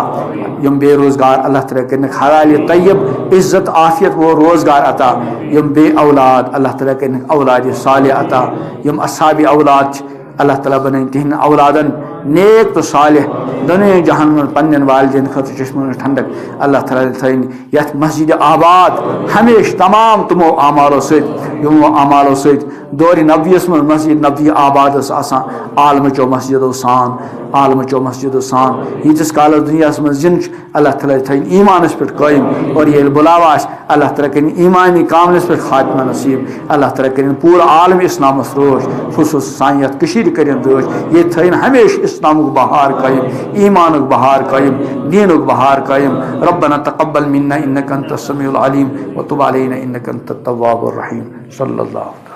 یم بے روزگار اللہ تعالیٰ کرنک حلال طیب عزت عافیت وہ روزگار عطا یم بے اولاد اللہ تعالیٰ کرنک اولاد صالح عطا یم اصحاب اولاد اللہ تعالیٰ بنائیں تہند اولادن نیک تو صالح دنیا جہان من پنن والدین خاطر چشمن ٹھنڈک اللہ تعالیٰ تھین یت مسجد آباد ہمیشہ تمام تمو اعمالو ست یمو اعمالو ست دور نبویس من مسجد نبوی آباد آسان عالم چو مسجدو سان عالم چو مسجدو سان یتس کالس دنیا من زن اللہ تعالیٰ تھین ایمانس پہ قائم اور یہ بلاوا اللہ تعالیٰ کرن ایمانی کاملس پہ خاتمہ نصیب اللہ تعالیٰ کرن پورا عالم اسلامس روش خصوص سان یت کشیر کرن روش یہ تھین ہمیشہ اسلامک بہار قائم ایمانک بہار قائم دینک بہار قائم ربنا تقبل منا انك انت السميع العليم وتب علينا انك انت التواب الرحيم صلی اللہ علیہ وسلم.